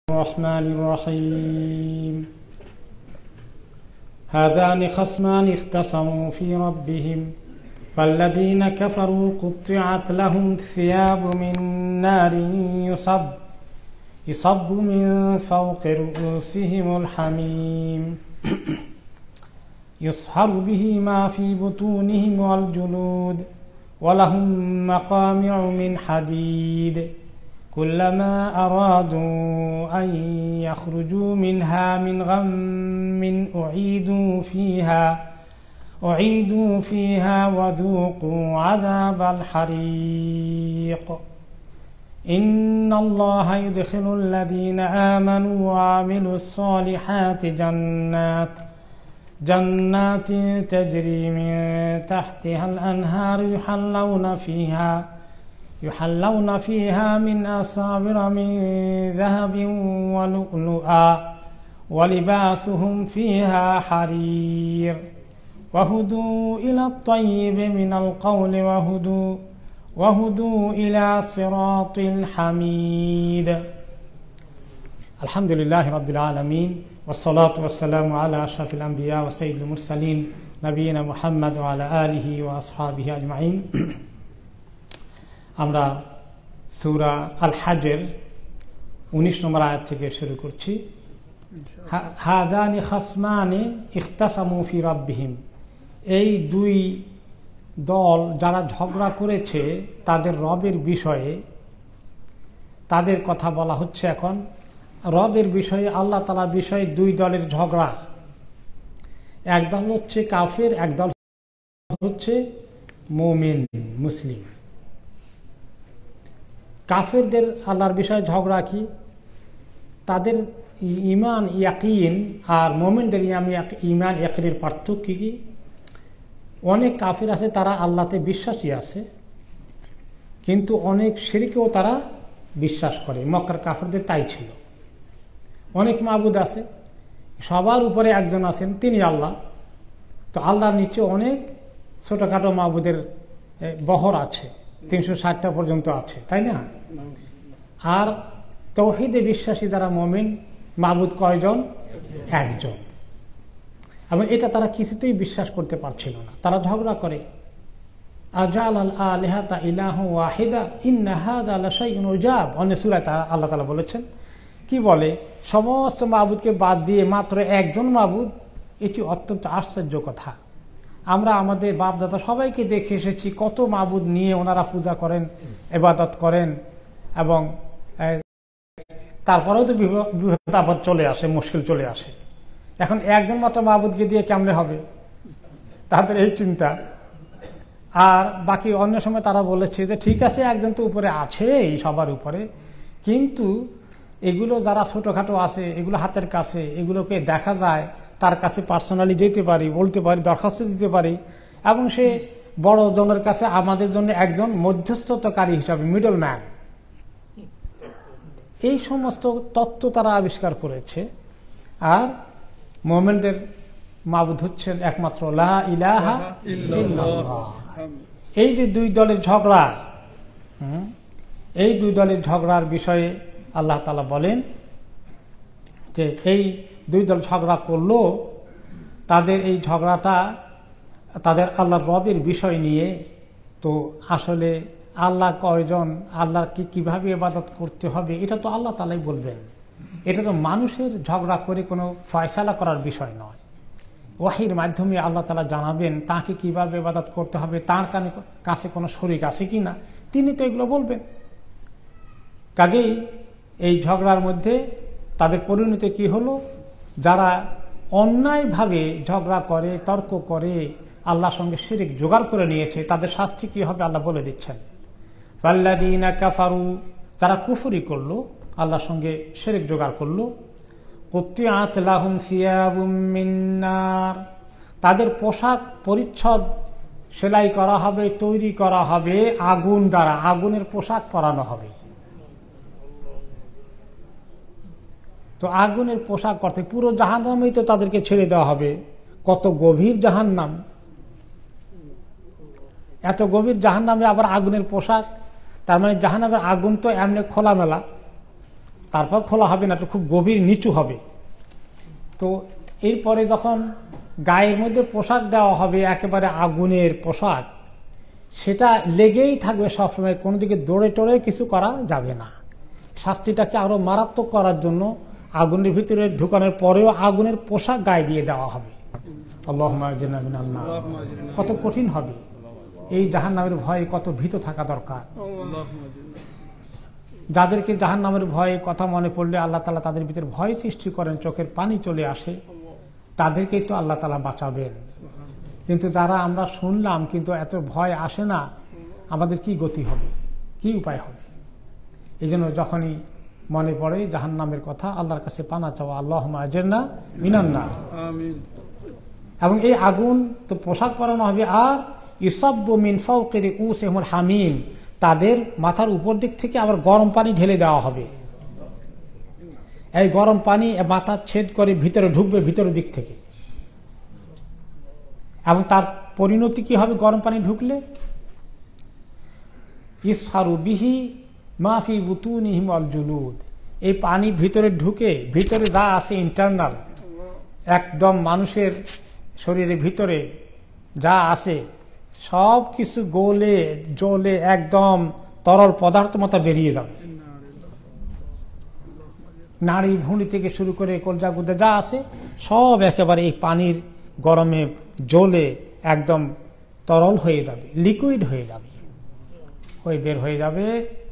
الرحمن الرحيم هذان خصمان اختصموا في ربهم فالذين كفروا قطعت لهم ثياب من نار يصب من فوق رؤوسهم الحميم يصهر به ما في بطونهم والجلود ولهم مقامع من حديد كلما أرادوا أن يخرجوا منها من غم أعيدوا فيها وذوقوا عذاب الحريق إن الله يدخل الذين آمنوا وعملوا الصالحات جنات تجري من تحتها الأنهار يحلون فيها من أساور من ذهب ولؤلؤا ولباسهم فيها حرير وهدوا إلى الطيب من القول وهدوا إلى صراط الحميد الحمد لله رب العالمين والصلاة والسلام على أشرف الأنبياء وسيد المرسلين نبينا محمد وعلى آله وأصحابه أجمعين আমরা সূরা আল হাজের 19 নম্বর আয়াত থেকে শুরু করছি। হাদানি খাসমানি ইখতাসামু ফি রাব্বিহিম, এই দুই দল যারা ঝগড়া করেছে তাদের রবের বিষয়ে, তাদের কথা বলা হচ্ছে। এখন রবের বিষয়ে, আল্লাহ তাআলার বিষয়ে দুই দলের ঝগড়া। এক দল হচ্ছে কাফের, এক দল হচ্ছে মুমিন মুসলিম। কাফেরদের আল্লাহর বিষয়ে ঝগড়া কি? তাদের ইমান ইয়াকিন আর মুমিনদের ইমান ইয়াকিনের পার্থক্য কি? অনেক কাফের আছে তারা আল্লাহতে বিশ্বাসী আছে, কিন্তু অনেক শিরকেও তারা বিশ্বাস করে। মক্কার কাফেরদের তাই ছিল। অনেক মাবুদ আছে, সবার উপরে একজন আছেন, তিনি আল্লাহ। তো আল্লাহর নিচে অনেক ছোটখাটো মাবুদের বহর আছে, 360টা পর্যন্ত আছে, তাই না? আর তাওহীদে বিশ্বাসী যারা মুমিন, মাবুদ কয়জন? একজন। এবং এটা তারা কিছুতেই বিশ্বাস করতে পারছিল না, তারা ঝগড়া করে। আজালাল আলিহাতা ইলাহু ওয়াহিদা ইন্না হাযা লাশাইউন উজাব। অন্য সূরায় আল্লাহ তাআলা বলেছেন, কি বলে, সমস্ত মাবুদকে বাদ দিয়ে মাত্র একজন মাবুদ, এটি অত্যন্ত আশ্চর্য কথা। আমরা আমাদের বাপ দাদা সবাইকে দেখে এসেছি কত মাবুদ নিয়ে ওনারা পূজা করেন, ইবাদত করেন, এবং তারপরেও তো বিপদ চলে আসে, মুশকিল চলে আসে। এখন একজন মাত্র মাবুদকে দিয়ে কেমনে হবে, তাদের এই চিন্তা। আর বাকি অন্য সময় তারা বলেছে যে ঠিক আছে, একজন তো উপরে আছে, সবার উপরে, কিন্তু এগুলো যারা ছোটখাটো আছে, এগুলো হাতের কাছে, এগুলোকে দেখা যায়, তার কাছে পার্সোনালি যেতে পারি, বলতে পারি, দরখাস্ত দিতে পারি, এবং সে বড় জনের কাছে আমাদের জন্য একজন মধ্যস্থতাকারী হিসাবে, মিডল ম্যান। এই সমস্ত তত্ত্ব তারা আবিষ্কার করেছে। আর মুমিনদের মাবুদ হচ্ছেন একমাত্র লা ইলাহা ইল্লাল্লাহ। এই যে দুই দলের ঝগড়া, এই দুই দলের ঝগড়ার বিষয়ে আল্লাহ তাআলা বলেন যে এই দুই দল ঝগড়া করলো, তাদের এই ঝগড়াটা তাদের আল্লাহর রবের বিষয় নিয়ে। তো আসলে আল্লাহ কয়জন, আল্লাহর কিভাবে ইবাদত করতে হবে, এটা তো আল্লাহ তাআলাই বলবেন। এটা তো মানুষের ঝগড়া করে কোনো ফয়সালা করার বিষয় নয়। ওয়াহির মাধ্যমে আল্লাহ তাআলা জানাবেন তাকে কিভাবে ইবাদত করতে হবে, তার কাছে কোনো শরীক আছে কিনা, তিনি তো এগুলো বলবেন। কাজেই এই ঝগড়ার মধ্যে তাদের পরিণতি কি হলো? যারা অন্যায়ভাবে ঝগড়া করে, তর্ক করে, আল্লাহর সঙ্গে শিরক জোগাড় করে নিয়েছে, তাদের শাস্তি কি হবে আল্লাহ বলে দিচ্ছেন। ফাল্লাযীনা কাফারু, যারা কুফরি করলো, আল্লাহর সঙ্গে শিরক জোগাড় করলো, কুত্তিআত লাহুম সিয়াবুম মিন নার, তাদের পোশাক পরিচ্ছদ সেলাই করা হবে, তৈরি করা হবে আগুন দ্বারা, আগুনের পোশাক পরানো হবে। তো আগুনের পোশাক করতে পুরো জাহান্নামেই তো তাদেরকে ছেড়ে দেওয়া হবে। কত গভীর জাহান্নাম, এত গভীর জাহান্নামে আবার আগুনের পোশাক। তার মানে জাহান্নামের আগুন তো এমনি খোলামেলা, তারপর খোলা হবে না, খুব গভীর নিচু হবে। তো এরপরে যখন গায়ের মধ্যে পোশাক দেওয়া হবে একেবারে আগুনের পোশাক, সেটা লেগেই থাকবে সবসময়, কোনো দিকে দৌড়ে টোড়ে কিছু করা যাবে না। শাস্তিটাকে আরো মারাত্মক করার জন্য আগুনের ভিতরে ঢুকানোর পরেও আগুনের পোশাক গায়ে দিয়ে দেওয়া হবে। আল্লাহুম্মা আজরিনা মিনান নার। কত কঠিন হবে এই জাহান্নামের ভয়ে, কত ভীত থাকা দরকার। যাদেরকে জাহান্নামের ভয়ে কথা মনে পড়লে আল্লাহ তাআলা তাদের ভিতরে ভয় সৃষ্টি করেন, চোখের পানি চলে আসে, তাদেরকেই তো আল্লাহ তাআলা বাঁচাবেন। কিন্তু যারা আমরা শুনলাম কিন্তু এত ভয় আসে না, আমাদের কি গতি হবে, কি উপায় হবে? এই জন্য যখনই মনে পড়ে জাহান্নামের কথা, আল্লাহর কাছে পানা চাওয়া, আল্লাহুম্মা আজরিনা মিনান নার। এবং এই আগুন তো পোশাক পরানো হবে, আর ইসাব্বু মিন ফাওকি রুউসিহিমুল হামিম, তাদের মাথার উপর দিক থেকে আবার গরম পানি ঢেলে দেওয়া হবে। এই গরম পানি মাথা ছেদ করে ভিতরে ঢুকবে ভিতরের দিক থেকে। এবং তার পরিণতি কি হবে? গরম পানি ঢুকলে ইসহারু বিহি মা ফি বুতুনিহিম ওয়াল জুলুদ, এই পানি ভিতরে ঢুকে ভিতরে যা আছে ইন্টারনাল, একদম মানুষের শরীরের ভিতরে যা আছে সব কিছু গলে জ্বলে একদম তরল পদার্থ মতো বেরিয়ে যাবে। নাড়ি ভুঁড়ি থেকে শুরু করে কলজা গুদে যা আছে সব একেবারে এই পানির গরমে জ্বলে একদম তরল হয়ে যাবে, লিকুইড হয়ে যাবে, হয়ে বের হয়ে যাবে।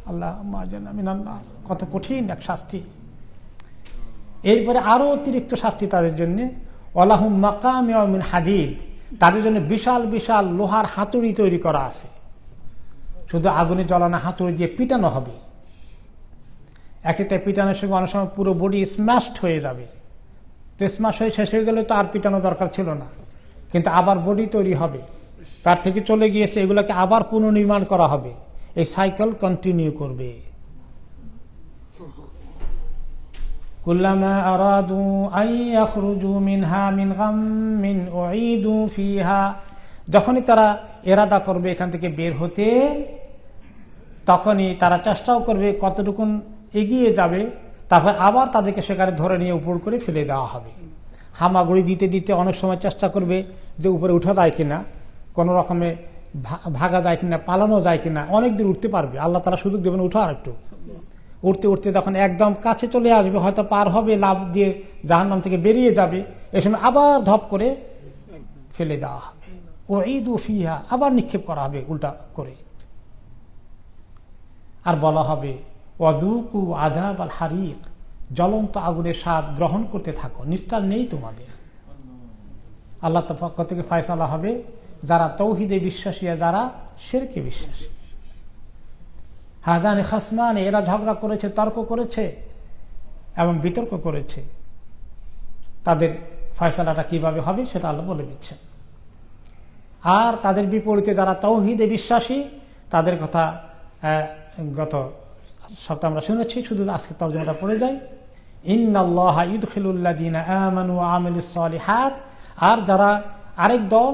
আল্লাহুম্মা আজরিনা মিনান নার। কত কঠিন এক শাস্তি। এরপরে আরো অতিরিক্ত শাস্তি তাদের জন্য, ওয়ালাহুম মাকামিউ মিন হাদিদ, তাদের জন্য বিশাল বিশাল লোহার হাতুড়ি তৈরি করা আছে, শুধু আগুনে জ্বলানো হাতুড়ি দিয়ে পিটানো হবে। এক একটা পিটানোর সঙ্গে অনেক সময় পুরো বডি স্ম্যাশড হয়ে যাবে। তো স্ম্যাশ হয়ে শেষ হয়ে গেলে তো আর পিটানো দরকার ছিল না, কিন্তু আবার বডি তৈরি হবে, তার থেকে চলে গিয়েছে, এগুলোকে আবার পুনর্নির্মাণ করা হবে। এই সাইকেল কন্টিনিউ করবে। কুল্লামা আরাদু আন ইয়াখরুজু মিনহা মিন গাম্মিন উঈদু ফিহা, যখনই তারা ইরাদা করবে এখান থেকে বের হতে, তখনই তারা চেষ্টাও করবে কতটুকুন এগিয়ে যাবে, তারপর আবার তাদেরকে সেখানে ধরে নিয়ে উপর করে ফেলে দেওয়া হবে। হামাগুড়ি দিতে দিতে অনেক সময় চেষ্টা করবে যে উপরে উঠা যায় কিনা, কোনো রকমে ভাগা যায় কিনা, পালানো যায় কিনা, অনেক দূর উঠতে পারবে। আল্লাহ তাআলা সুযোগ দেবেন উঠা, আর একটু উঠতে উঠতে যখন একদম কাছে চলে আসবে, হয়তো পার হবে, লাভ দিয়ে জাহান্নাম থেকে বেরিয়ে যাবে, এ সময় আবার ধপ করে ফেলে দেওয়া হবে। উঈদু ফিহা, আবার নিক্ষেপ করা হবে উল্টা করে, আর বলা হবে ওয়াযুকু আযাবাল হারিক, জ্বলন্ত আগুনের স্বাদ গ্রহণ করতে থাকো, নিস্তার নেই তোমাদের। আল্লাহ তাআলার পক্ষ থেকে ফয়সালা হবে, যারা তাওহীদে বিশ্বাসী আর যারা শিরকে বিশ্বাসী। হাদানি খাসমানে, এরা ঝগড়া করেছে, তর্ক করেছে এবং বিতর্ক করেছে, তাদের ফয়সালাটা কিভাবে হবে সেটা আল্লাহ বলে দিচ্ছেন। আর তাদের বিপরীতে যারা তাওহীদে বিশ্বাসী, তাদের কথা গত সপ্তাহে আমরা শুনেছি, শুধু আজকে তরজমাটা পড়ে যাই। ইন্নাল্লাহা ইউদখিলুল্লাযীনা আমানু ওয়া আমিলুস সালিহাত, আর যারা আরেক দল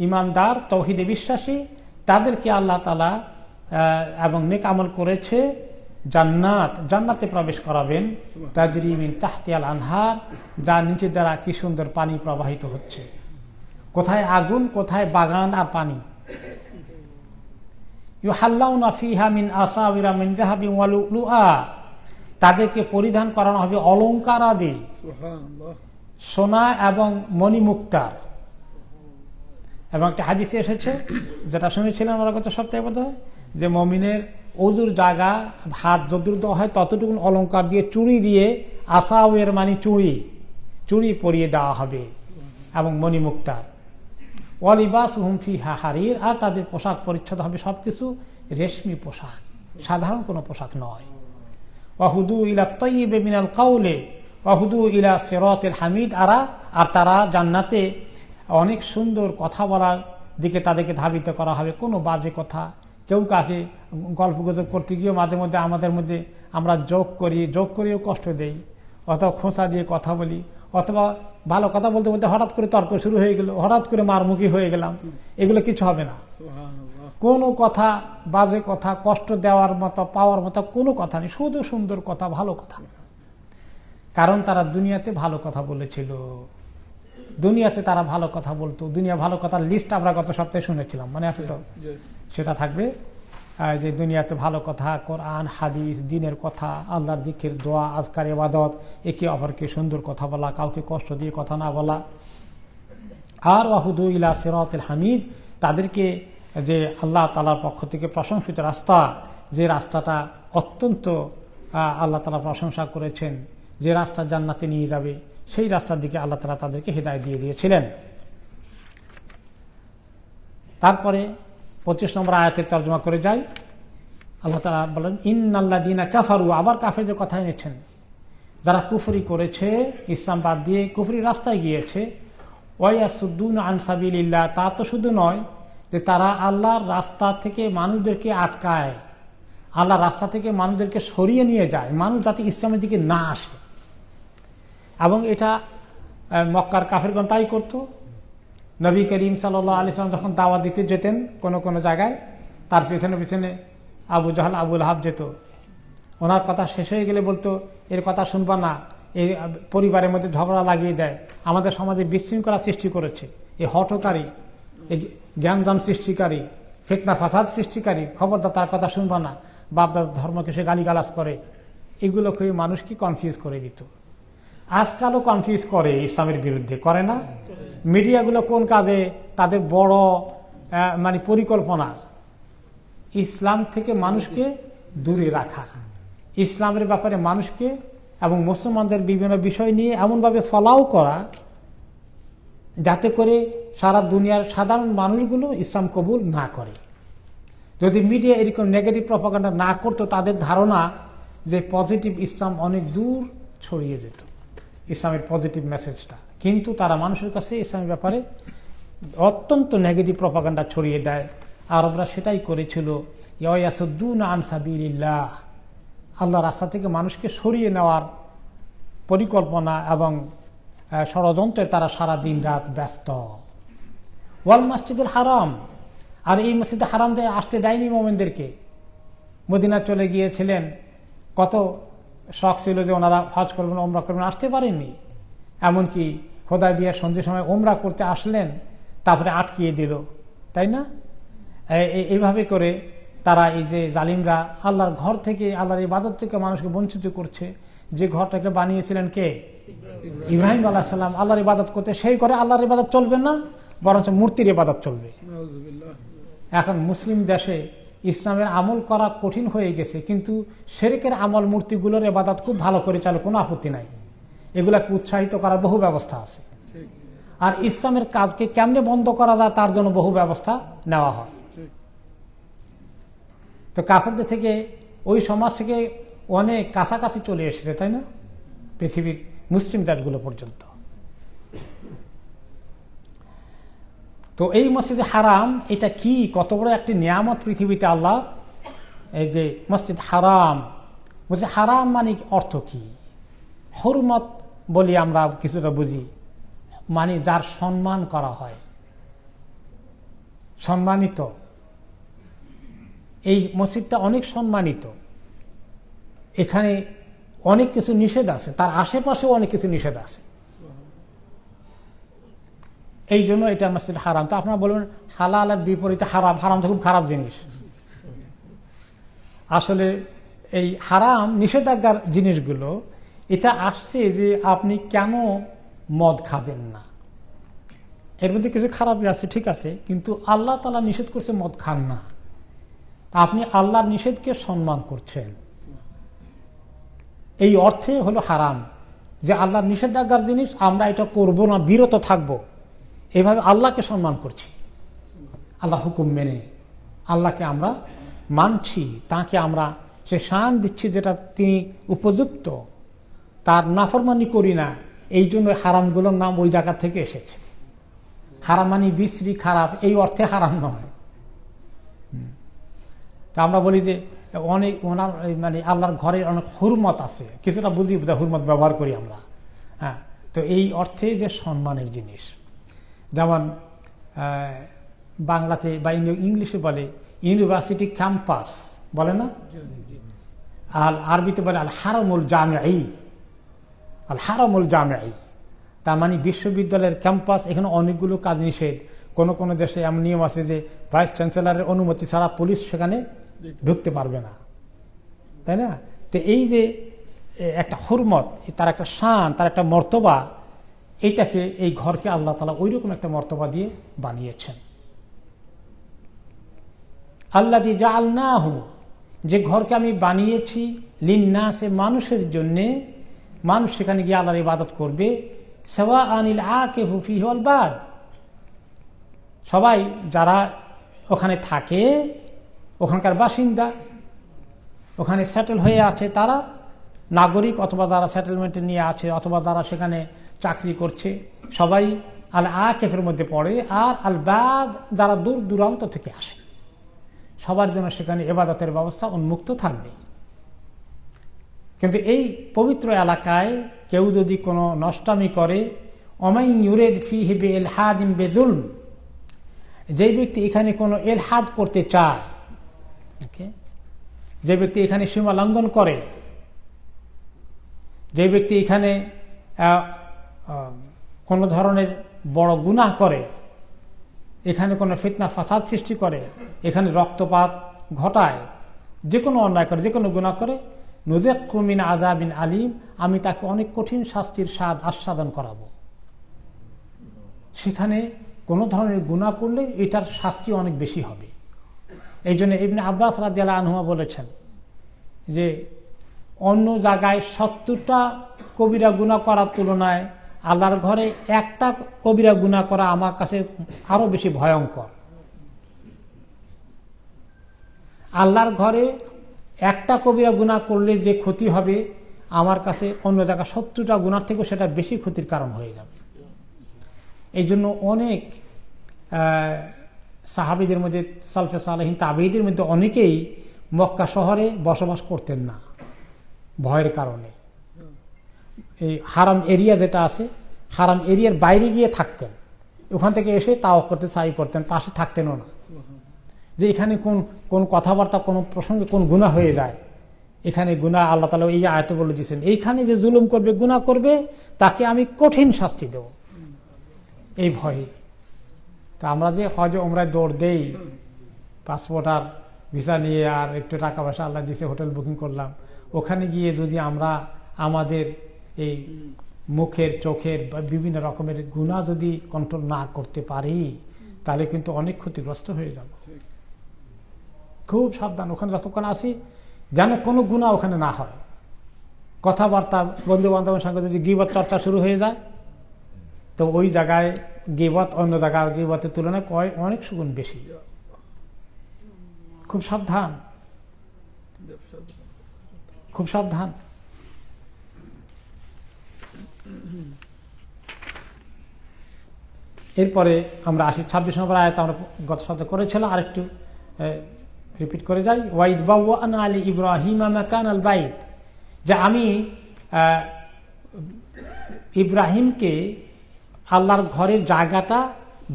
ঈমানদার তাওহীদে বিশ্বাসী, তাদেরকে আল্লাহ তাআলা এবং নেক আমল করেছে জান্নাতে প্রবেশ করাবেন, তাজরি মিন তাহতিহাল আনহার, যার নিচে দ্বারা কি সুন্দর পানি প্রবাহিত হচ্ছে। কোথায় আগুন, কোথায় বাগান আর পানি। ইউহাল্লাউনা ফিহা মিন আসাওিরা মিন যাহাবিন ওয়া লুআ, তাদেরকে পরিধান করানো হবে অলংকার আদি, সোনা এবং মণিমুক্তার। এবং একটা হাদিসে এসেছে, যেটা শুনেছিলাম আমরা গত সপ্তাহে বোধহয়, যে মুমিনের ওযুর জায়গা হাত যতদূর দেওয়া হয় ততটুকু অলংকার দিয়ে, চুড়ি দিয়ে, আসাওয়ের মানে চুড়ি পরিয়ে দেওয়া হবে এবং মণিমুক্তার। ওয়ালিবাসুহুম ফিহা হারির, আর তাদের পোশাক পরিচ্ছদ হবে সবকিছু রেশমি পোশাক, সাধারণ কোনো পোশাক নয়। ওয়াহুদু ইলা তাইয়্যিবি মিনাল কাওলি ওয়াহুদু ইলা সিরাতিল হামিদ, আর তারা জান্নাতে অনেক সুন্দর কথা বলার দিকে তাদেরকে ধাবিত করা হবে। কোনো বাজে কথা, কেউ কাকে গল্প গুজব করতে গিয়ে মাঝে মধ্যে আমাদের মধ্যে আমরা যোগ করিও কষ্ট দেই, অথবা খোঁচা দিয়ে কথা বলি, অথবা ভালো কথা বলতে বলতে হঠাৎ করে তর্ক শুরু হয়ে গেল, হঠাৎ করে মারমুখী হয়ে গেলাম, এগুলো কিছু হবে না। কোনো কথা, বাজে কথা, কষ্ট দেওয়ার মতো, পাওয়ার মতো কোনো কথা নেই, শুধু সুন্দর কথা, ভালো কথা। কারণ তারা দুনিয়াতে ভালো কথা বলেছিল, দুনিয়াতে তারা ভালো কথা বলতো। দুনিয়া ভালো কথার লিস্ট আমরা গত সপ্তাহে শুনেছিলাম, মনে আছে তো? সেটা থাকবে যে দুনিয়াতে ভালো কথা, কোরআন, হাদিস, দ্বীনের কথা, আল্লাহর জিকির, দোয়া, আজকার, ইবাদত, একে অপরকে সুন্দর কথা বলা, কাউকে কষ্ট দিয়ে কথা না বলা। আর ওয়াহুদু ইলা সিরাতিল হামিদ, তাদেরকে যে আল্লাহ তাআলার পক্ষ থেকে প্রশংসিত রাস্তা, যে রাস্তাটা অত্যন্ত আল্লাহ তাআলা প্রশংসা করেছেন, যে রাস্তা জান্নাতে নিয়ে যাবে, সেই রাস্তার দিকে আল্লাহ তাআলা তাদেরকে হিদায়াত দিয়ে দিয়েছিলেন। তারপরে 25 নম্বর আয়াতের তর্জমা করে যাই। আল্লাহ তাআলা বলেন ইন্নাল্লাযীনা কাফারু, আবার কাফেরদের কথা এনেছেন, যারা কুফরি করেছে, ইসলাম বাদ দিয়ে কুফরি রাস্তায় গিয়েছে। ওয়ায়াসুদ্দুনা আন সাবিলিল্লাহ, তা তো শুধু নয় যে তারা আল্লাহর রাস্তা থেকে মানুষদেরকে আটকায়, আল্লাহর রাস্তা থেকে মানুষদেরকে সরিয়ে নিয়ে যায়, মানুষ যাতে ইসলামের দিকে না আসে। এবং এটা মক্কার কাফেরগণ তাই করত। নবী করিম সাল্লাল্লাহু আলাইহি ওয়াসাল্লাম যখন দাওয়াত দিতে যেতেন কোনো কোনো জায়গায়, তার পেছনে পেছনে আবু জাহাল, আবু লাহাব যেত। ওনার কথা শেষ হয়ে গেলে বলতো, এর কথা শুনবা না, এই পরিবারের মধ্যে ঝগড়া লাগিয়ে দেয়, আমাদের সমাজে বিশৃঙ্খলা সৃষ্টি করেছে, এই হঠকারী, এই জ্ঞানজাম সৃষ্টিকারী, ফিতনা ফাসাদ সৃষ্টিকারী, খবরদার তার কথা শুনবা না, বাপদাদার ধর্মকে সে গালিগালাজ করে। এগুলোকে মানুষকে কনফিউজ করে দিত। আজকালও কনফিউজ করে ইসলামের বিরুদ্ধে, করে না? মিডিয়াগুলো কোন কাজে? তাদের বড় পরিকল্পনা ইসলাম থেকে মানুষকে দূরে রাখা, ইসলামের ব্যাপারে মানুষকে এবং মুসলমানদের বিভিন্ন বিষয় নিয়ে এমনভাবে ফলাও করা যাতে করে সারা দুনিয়ার সাধারণ মানুষগুলো ইসলাম কবুল না করে। যদি মিডিয়া এরকম নেগেটিভ প্রপাগান্ডা না করতো, তাদের ধারণা যে পজিটিভ ইসলাম অনেক দূর ছড়িয়ে যেত, ইসলামের পজিটিভ মেসেজটা। কিন্তু তারা মানুষের কাছে ইসলামের ব্যাপারে অত্যন্ত নেগেটিভ প্রপাগান্ডা ছড়িয়ে দেয়। আরবরা সেটাই করেছিল। ইয়াসুদ্দুনা আন সাবিলিল্লাহ, আল্লাহর রাস্তা থেকে মানুষকে সরিয়ে নেওয়ার পরিকল্পনা এবং ষড়যন্ত্রে তারা সারা দিন রাত ব্যস্ত। ওয়াল মসজিদুল হারাম, আর এই মসজিদে হারাম আসতে দেয়নি মোমেনদেরকে। মদিনা চলে গিয়েছিলেন, কত শখ ছিল যে ওনারা হজ করবেন, ওমরা করবেন, আসতে পারেননি। এমনকি হুদায়বিয়ার সন্ধির সময় ওমরা করতে আসলেন, তারপরে আটকিয়ে দিল, তাই না? এইভাবে করে তারা, এই যে জালিমরা, আল্লাহর ঘর থেকে, আল্লাহর ইবাদত থেকে মানুষকে বঞ্চিত করছে। যে ঘরটাকে বানিয়েছিলেন কে? ইব্রাহিম আলাইহিস সালাম। আল্লাহর ইবাদত করতে সেই করে আল্লাহর ইবাদত চলবে না, বরঞ্চ মূর্তির ইবাদত চলবে। এখন মুসলিম দেশে ইসলামের আমল করা কঠিন হয়ে গেছে, কিন্তু শিরকের আমল, মূর্তিগুলোর ইবাদত খুব ভালো করে চলে, কোনো আপত্তি নাই। এগুলাকে উৎসাহিত করার বহু ব্যবস্থা আছে। আর ইসলামের কাজকে কেমনে বন্ধ করা যায় তার জন্য বহু ব্যবস্থা নেওয়া হয়। তো কাফেরদের থেকে, ওই সমাজ থেকে অনেক কাছাকাছি চলে এসেছে, তাই না? পৃথিবীর মুসলিম দেশগুলো পর্যন্ত। তো এই মসজিদে হারাম, এটা কি, কত বড় একটি নিয়ামত পৃথিবীতে আল্লাহ। এই যে মসজিদ হারাম, মসজিদ হারাম মানে অর্থ কি? হুরমত বলি আমরা কিছুটা বুঝি, মানে যার সম্মান করা হয়, সম্মানিত। এই মসজিদটা অনেক সম্মানিত, এখানে অনেক কিছু নিষেধ আছে, তার আশেপাশেও অনেক কিছু নিষেধ আছে। এই জন্য এটা মসজিদ হারাম। তো আপনারা বলবেন হালালের বিপরীতে হারাম, হারাম তো খুব খারাপ জিনিস। আসলে এই হারাম, নিষেধাজ্ঞার জিনিসগুলো, এটা আসছে যে আপনি কেন মদ খাবেন না, এর মধ্যে কিছু খারাপই আছে, ঠিক আছে, কিন্তু আল্লাহ তাআলা নিষেধ করছে মদ খান না, আপনি আল্লাহর নিষেধকে সম্মান করছেন। এই অর্থে হলো হারাম, যে আল্লাহর নিষেধাজ্ঞার জিনিস আমরা এটা করব না, বিরত থাকব, এভাবে আল্লাহকে সম্মান করছি। আল্লাহ হুকুম মেনে আল্লাহকে আমরা মানছি, তাকে আমরা সে শান দিচ্ছি যেটা তিনি উপযুক্ত, তার নাফরমানি করি না। এই জন্য হারামগুলোর নাম ওই জায়গা থেকে এসেছে। হারাম মানে বিশ্রী, খারাপ, এই অর্থে হারাম নয়। তা আমরা বলি যে অনেক ওনার আল্লাহর ঘরের অনেক হুরমত আছে, কিছুটা বুঝি, হুরমত ব্যবহার করি আমরা। হ্যাঁ, তো এই অর্থে যে সম্মানের জিনিস, যেমন বাংলাতে বা ইংলিশে বলে ইউনিভার্সিটি ক্যাম্পাস বলে না, আল আরবিতে বলে আল হারামুল জামিঈ, আল হারামুল জামিঈ, তার মানে বিশ্ববিদ্যালয়ের ক্যাম্পাস। এখানে অনেকগুলো কাজ নিষেধ। কোনো কোনো দেশে এমন নিয়ম আছে যে ভাইস চ্যান্সেলরের অনুমতি ছাড়া পুলিশ সেখানে ঢুকতে পারবে না, তাই না? তো এই যে একটা হুরমত, তার একটা শান, তার একটা মর্তবা, এইটাকে, এই ঘরকে আল্লাহ তাআলা ওই রকম একটা মর্তবা দিয়ে বানিয়েছেন। আল্লাযী জাআলনাহু, যে ঘরকে আমি বানিয়েছি, লিন্নাসে, মানুষের জন্যে, মানুষ সেখানে গিয়ে আল্লাহর ইবাদত করবে। সাওয়াআনিল আকিফু ফীহি ওয়াল বাদ, সবাই যারা ওখানে থাকে, ওখানকার বাসিন্দা, ওখানে সেটেল হয়ে আছে তারা নাগরিক, অথবা যারা সেটেলমেন্টে নিয়ে আছে, অথবা যারা সেখানে চাকরি করছে, সবাই আল আকিফের মধ্যে পড়ে। আর আল বাদ, যারা দূর দূরান্ত থেকে আসে, সবার জন্য সেখানে ইবাদতের ব্যবস্থা উন্মুক্ত থাকবে। কিন্তু এই পবিত্র এলাকায় কেউ যদি কোনো নষ্টামি করে, ওমাই ইউরিদ ফীহি বিইলহাদিন বিযুলম, যে ব্যক্তি এখানে কোনো ইলহাদ করতে চায়, যে ব্যক্তি এখানে সীমা লঙ্ঘন করে, যে ব্যক্তি এখানে কোনো ধরনের বড় গুনাহ করে, এখানে কোনো ফিতনা ফাসাদ সৃষ্টি করে, এখানে রক্তপাত ঘটায়, যে কোনো অন্যায় করে, যে কোনো গুনাহ করে, নুযিক্কু মিন আযাবিন আলীম, আমি তাকে অনেক কঠিন শাস্তির স্বাদ আস্বাদন করাবো। সেখানে কোনো ধরনের গুনাহ করলে এটার শাস্তি অনেক বেশি হবে। এই জন্য ইবনে আব্বাস রাদিয়াল্লাহু আনহু বলেছেন যে অন্য জায়গায় 70টা কবিরা গুনাহ করার তুলনায় আল্লাহর ঘরে একটা কবিরা গুনাহ করা আমার কাছে আরো বেশি ভয়ঙ্কর। আল্লাহর ঘরে একটা কবিরা গুনাহ করলে যে ক্ষতি হবে, আমার কাছে অন্য জায়গায় 70টা গুনার থেকেও সেটা বেশি ক্ষতির কারণ হয়ে যাবে। এই জন্য অনেক সাহাবীদের মধ্যে, সালফে সালেহিন তাবেঈদের মধ্যে অনেকেই মক্কা শহরে বসবাস করতেন না ভয়ের কারণে। এই হারাম এরিয়া যেটা আছে, হারাম এরিয়ার বাইরে গিয়ে থাকতেন, ওখান থেকে এসে তাও করতে সাই করতেন, পাশে থাকতেনও না। যে এখানে কোন কথাবার্তা, কোন প্রসঙ্গে কোন গুনাহ হয়ে যায়, এখানে গুনাহ আল্লাহ তাআলা এই আয়াতে বলে দিয়েছেন, এইখানে যে জুলুম করবে, গুনাহ করবে, তাকে আমি কঠিন শাস্তি দেব, এই ভয়ে। তা আমরা যে হজ ওমরায় দৌড় দেই, পাসপোর্ট আর ভিসা নিয়ে, আর একটু টাকা পয়সা আল্লাহ দিয়েছে, হোটেল বুকিং করলাম, ওখানে গিয়ে যদি আমরা আমাদের এই মুখের, চোখের বিভিন্ন রকমের গুনাহ যদি কন্ট্রোল না করতে পারি, তাহলে কিন্তু অনেক ক্ষতিগ্রস্ত হয়ে যাব। খুব সাবধান ওখানে যতক্ষণ আসি, যেন কোনো গুনাহ ওখানে না হয়। কথাবার্তা, বন্ধু বান্ধবের সঙ্গে যদি গীবত চর্চা শুরু হয়ে যায়, তো ওই জায়গায় গীবত অন্য জায়গার গীবতের তুলনায় অনেক সুগুণ বেশি। খুব সাবধান, খুব সাবধান। এরপরে আমরা আসি 26 নম্বর আয়াত, আমরা গত সপ্তাহে করেছিলাম, আরেকটু রিপিট করে যাই। ওয়াইদ বাওয়া'না আলি ইব্রাহিমা মাকানাল বাইত, যে আমি ইব্রাহিমকে আল্লাহর ঘরের জায়গাটা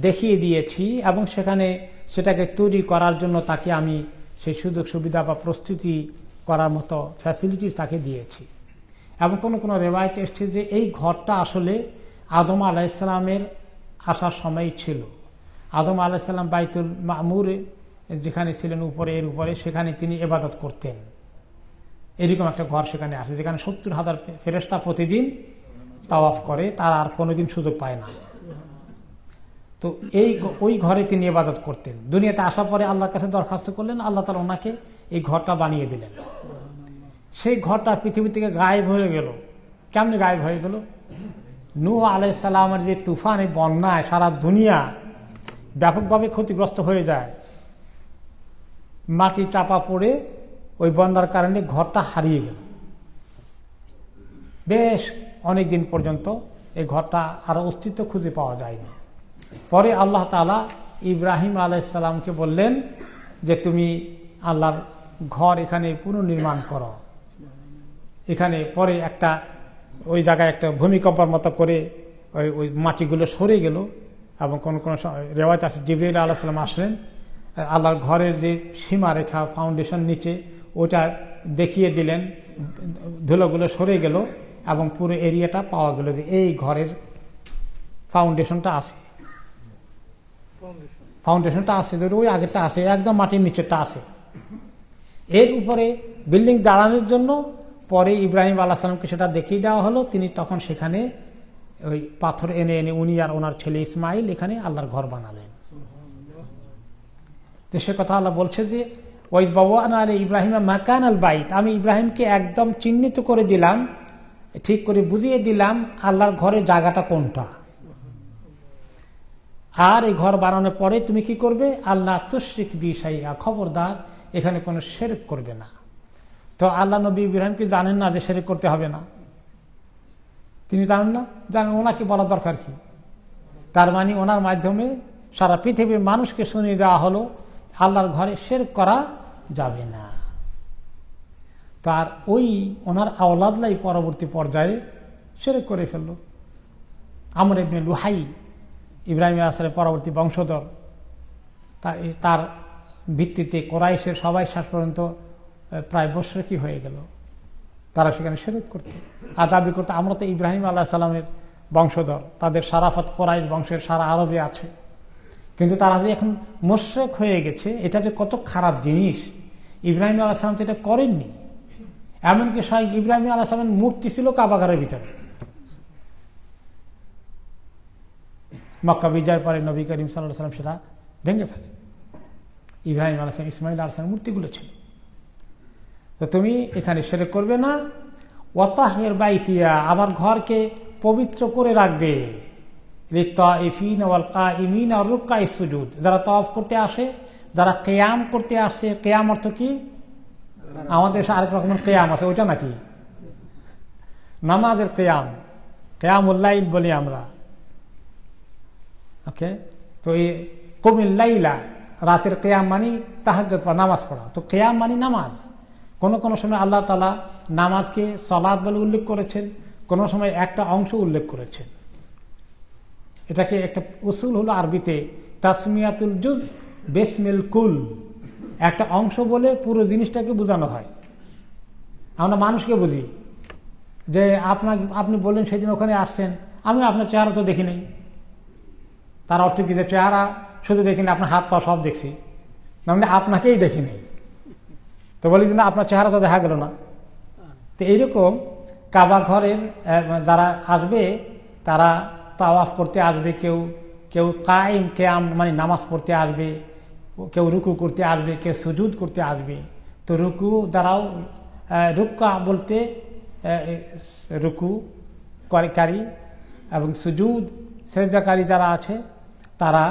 দেখিয়ে দিয়েছি, এবং সেখানে সেটাকে তৈরি করার জন্য তাকে আমি সেই সুযোগ সুবিধা বা প্রস্তুতি করার মতো ফ্যাসিলিটিস তাকে দিয়েছি। এবং কোনো কোনো রেওয়ায়েতে এসেছে যে এই ঘরটা আসলে আদম আলাইহিস সালামের আসার সময় ছিল। আদম আলাইহিস সালাম বাইতুল মামুরে যেখানে ছিলেন, উপরে, এর উপরে, সেখানে তিনি ইবাদত করতেন। এরকম একটা ঘর সেখানে আছে, যেখানে 70,000 ফেরেশতা প্রতিদিন তাওয়াফ করে, তারা আর কোনোদিন সুযোগ পায় না। তো ওই ঘরে তিনি ইবাদত করতেন। দুনিয়াতে আসার পরে আল্লাহর কাছে দরখাস্ত করলেন, আল্লাহ তাআলা ওনাকে এই ঘরটা বানিয়ে দিলেন। সেই ঘরটা পৃথিবী থেকে গায়েব হয়ে গেল। কেমনে গায়েব হয়ে গেল? নূহ আলাইহিস সালামের যে তুফানে, বন্যায় সারা দুনিয়া ব্যাপকভাবে ক্ষতিগ্রস্ত হয়ে যায়, মাটি চাপা পড়ে ওই বন্যার কারণে ঘরটা হারিয়ে গেল। বেশ অনেক দিন পর্যন্ত এই ঘরটা আর অস্তিত্ব খুঁজে পাওয়া যায়নি। পরে আল্লাহ তাআলা ইব্রাহিম আলাইহিস সালামকে বললেন যে তুমি আল্লাহর ঘর এখানে পুনর্নির্মাণ করো। এখানে পরে একটা ওই জায়গায় একটা ভূমিকম্পের মতো করে ওই মাটিগুলো সরে গেল, এবং কোন কোন রেওয়ায়েত আছে জিবরাইল আলাইহিস সালাম আসলেন, আল্লাহর ঘরের যে সীমারেখা ফাউন্ডেশন নিচে ওটা দেখিয়ে দিলেন, ধুলোগুলো সরে গেল এবং পুরো এরিয়াটা পাওয়া গেল যে এই ঘরের ফাউন্ডেশনটা আছে, যদি ওই আগেরটা আছে, একদম মাটির নিচেরটা আছে। এর উপরে বিল্ডিং দাঁড়ানোর জন্য পরে ইব্রাহিম আলাইহিস সালামকে সেটা দেখিয়ে দেওয়া হলো। তিনি তখন সেখানে ওই পাথর এনে এনে উনি আর ওনার ছেলে ইসমাইল এখানে আল্লাহর ঘর বানালেন। তো সে কথা আল্লাহ বলছে যে ওই বাওয়ানা আলী ইব্রাহিম মাকান আল বাইত, আমি ইব্রাহিমকে একদম চিহ্নিত করে দিলাম, ঠিক করে বুঝিয়ে দিলাম আল্লাহর ঘরের জায়গাটা কোনটা। আর এই ঘর বানানোর পরে তুমি কি করবে, আল্লাহ তুশরিক বি শাইআ, খবরদার এখানে কোনো শিরক করবে না। তো আল্লাহ নবী ইব্রাহিমকে জানেন না যে শিরক করতে হবে না, তিনি জানেন না, জানেন, ওনাকে বলা দরকার কি? তার মানে ওনার মাধ্যমে সারা পৃথিবীর মানুষকে শুনিয়ে দেওয়া হলো আল্লাহর ঘরে শিরক করা যাবে না। তার ওই ওনার আওলাদলাই পরবর্তী পর্যায়ে শিরক করে ফেলল। আমর ইবনে লুহাই ইব্রাহিম আলাইহিস সালামের পরবর্তী বংশধর, তার ভিত্তিতে কোরাইশের সবাই শেষ পর্যন্ত প্রায় মুশরিকি হয়ে গেল। তারা সেখানে শিরক করত আর দাবি করতো আমরা তো ইব্রাহিম আলাইহিস সালামের বংশধর, তাদের সারাফত কোরাইশ বংশের সারা আরবে আছে। কিন্তু তারা যে এখন মুশরিক হয়ে গেছে, এটা যে কত খারাপ জিনিস, ইব্রাহিম আলাইহিস সালাম তো এটা করেননি। এমনকি স্বয়ং ইব্রাহিম আলাইহিস সালামের মূর্তি ছিল কাবাঘরের ভিতরে। মক্কা বিজয়ের পরে নবী করিম সাল্লাল্লাহু আলাইহি ওয়াসাল্লাম সেটা ভেঙে ফেলে। ইব্রাহিম আলাইহিস সালাম, ইসমাইল আলাইহিস সালামের মূর্তিগুলো ছিল। তো তুমি এখানে শিরক করবে না। ওয়াতাহির বাইতিয়া, আমার ঘরকে পবিত্র করে রাখবে। লিত্তাইফিন ওয়াল কাইমিন ওয়ার রুকআই সুজুদ, যারা তাওয়াফ করতে আসে, যারা কিয়াম করতে আসে। কিয়াম অর্থ কি? আমাদের আরেক রকমের কিয়াম আছে, ওইটা নাকি নামাজের কিয়াম, কিয়ামুল লাইল বলি আমরা। ওকে, তো এই কুমিল লাইলা, রাতের কিয়াম মানে তাহাজ্জুদ পড়া, নামাজ পড়া। তো কিয়াম মানে নামাজ। কোন কোন সময় আল্লাহ তাআলা নামাজকে সালাত বলে উল্লেখ করেছেন, কোন সময় একটা অংশ উল্লেখ করেছেন। এটাকে একটা উসুল হলো আরবিতে তাসমিয়াতুল জুজ বিসমিল কুল, একটা অংশ বলে পুরো জিনিসটাকে বোঝানো হয়। আমরা মানুষকে বুঝি যে আপনি বললেন সেদিন ওখানে আসছেন, আমি আপনার চেহারা তো দেখি নাই। তার অর্থ কি যে চেহারা শুধু দেখিনি, আপনার হাত পা সব দেখছি, মানে আপনাকেই দেখি নাই। তো বলি যে না, আপনার চেহারা তো দেখা গেল না। তো এইরকম কাবা ঘরের যারা আসবে, তারা তাওয়াফ করতে আসবে, কেউ কায়েম কিয়াম মানে নামাজ পড়তে আসবে, কেউ রুকু করতে আসবে, কেউ সুজুদ করতে আসবে। তো রুকু দ্বারাও রুক্কা বলতে রুকু কারি এবং সুজুদ সেজদাকারী যারা আছে তারা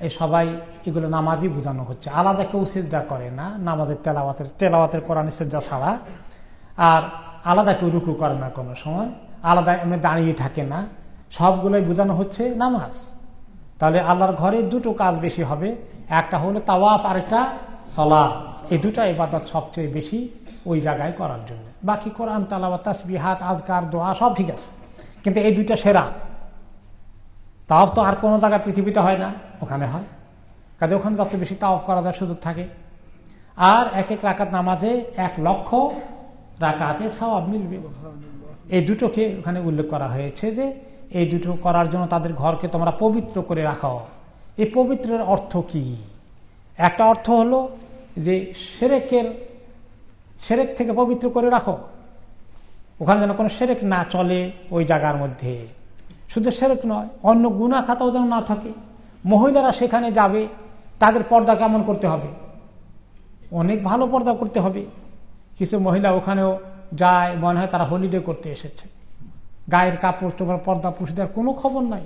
এই সবাই এগুলো নামাজই বোঝানো হচ্ছে। আলাদা কেউ সেজদা করে না, নামাজের তেলাওয়াতের কোরআনের সেজদা ছাড়া। আর আলাদা কেউ রুকু করে না, কোনো সময় আলাদা এমনি দাঁড়িয়ে থাকে না, সবগুলোই বোঝানো হচ্ছে নামাজ। তাহলে আল্লাহর ঘরে দুটো কাজ বেশি হবে, একটা হলো তাওয়াফ আর একটা সালাত। এই দুটা ইবাদত সবচেয়ে বেশি ওই জায়গায় করার জন্য। বাকি কোরআন তেলাওয়াত, তাসবিহাত, আযকার, দোয়া সব ঠিক আছে, কিন্তু এই দুইটা সেরা। তাওয়াফ তো আর কোনো জায়গায় পৃথিবীতে হয় না, ওখানে হয়। কাজে ওখানে যত বেশি তাওয়াফ করা যায় সুযোগ থাকে। আর এক এক রাকাত নামাজে 1,00,000 রাকাতে সওয়াব মিলবে। এই দুটোকে ওখানে উল্লেখ করা হয়েছে যে এই দুটো করার জন্য তাদের ঘরকে তোমরা পবিত্র করে রাখো। এই পবিত্রের অর্থ কি? একটা অর্থ হলো যে শিরক থেকে পবিত্র করে রাখো, ওখানে যেন কোনো শিরক না চলে ওই জায়গার মধ্যে। শুধু শিরক নয়, অন্য গুনাহ খাতাও যেন না থাকে। মহিলারা সেখানে যাবে, তাদের পর্দা কেমন করতে হবে? অনেক ভালো পর্দা করতে হবে। কিছু মহিলা ওখানেও যায়, মনে হয় তারা হলিডে করতে এসেছে, গায়ের কাপড় চোপড় পর্দা পুষে দেওয়ার কোনো খবর নাই।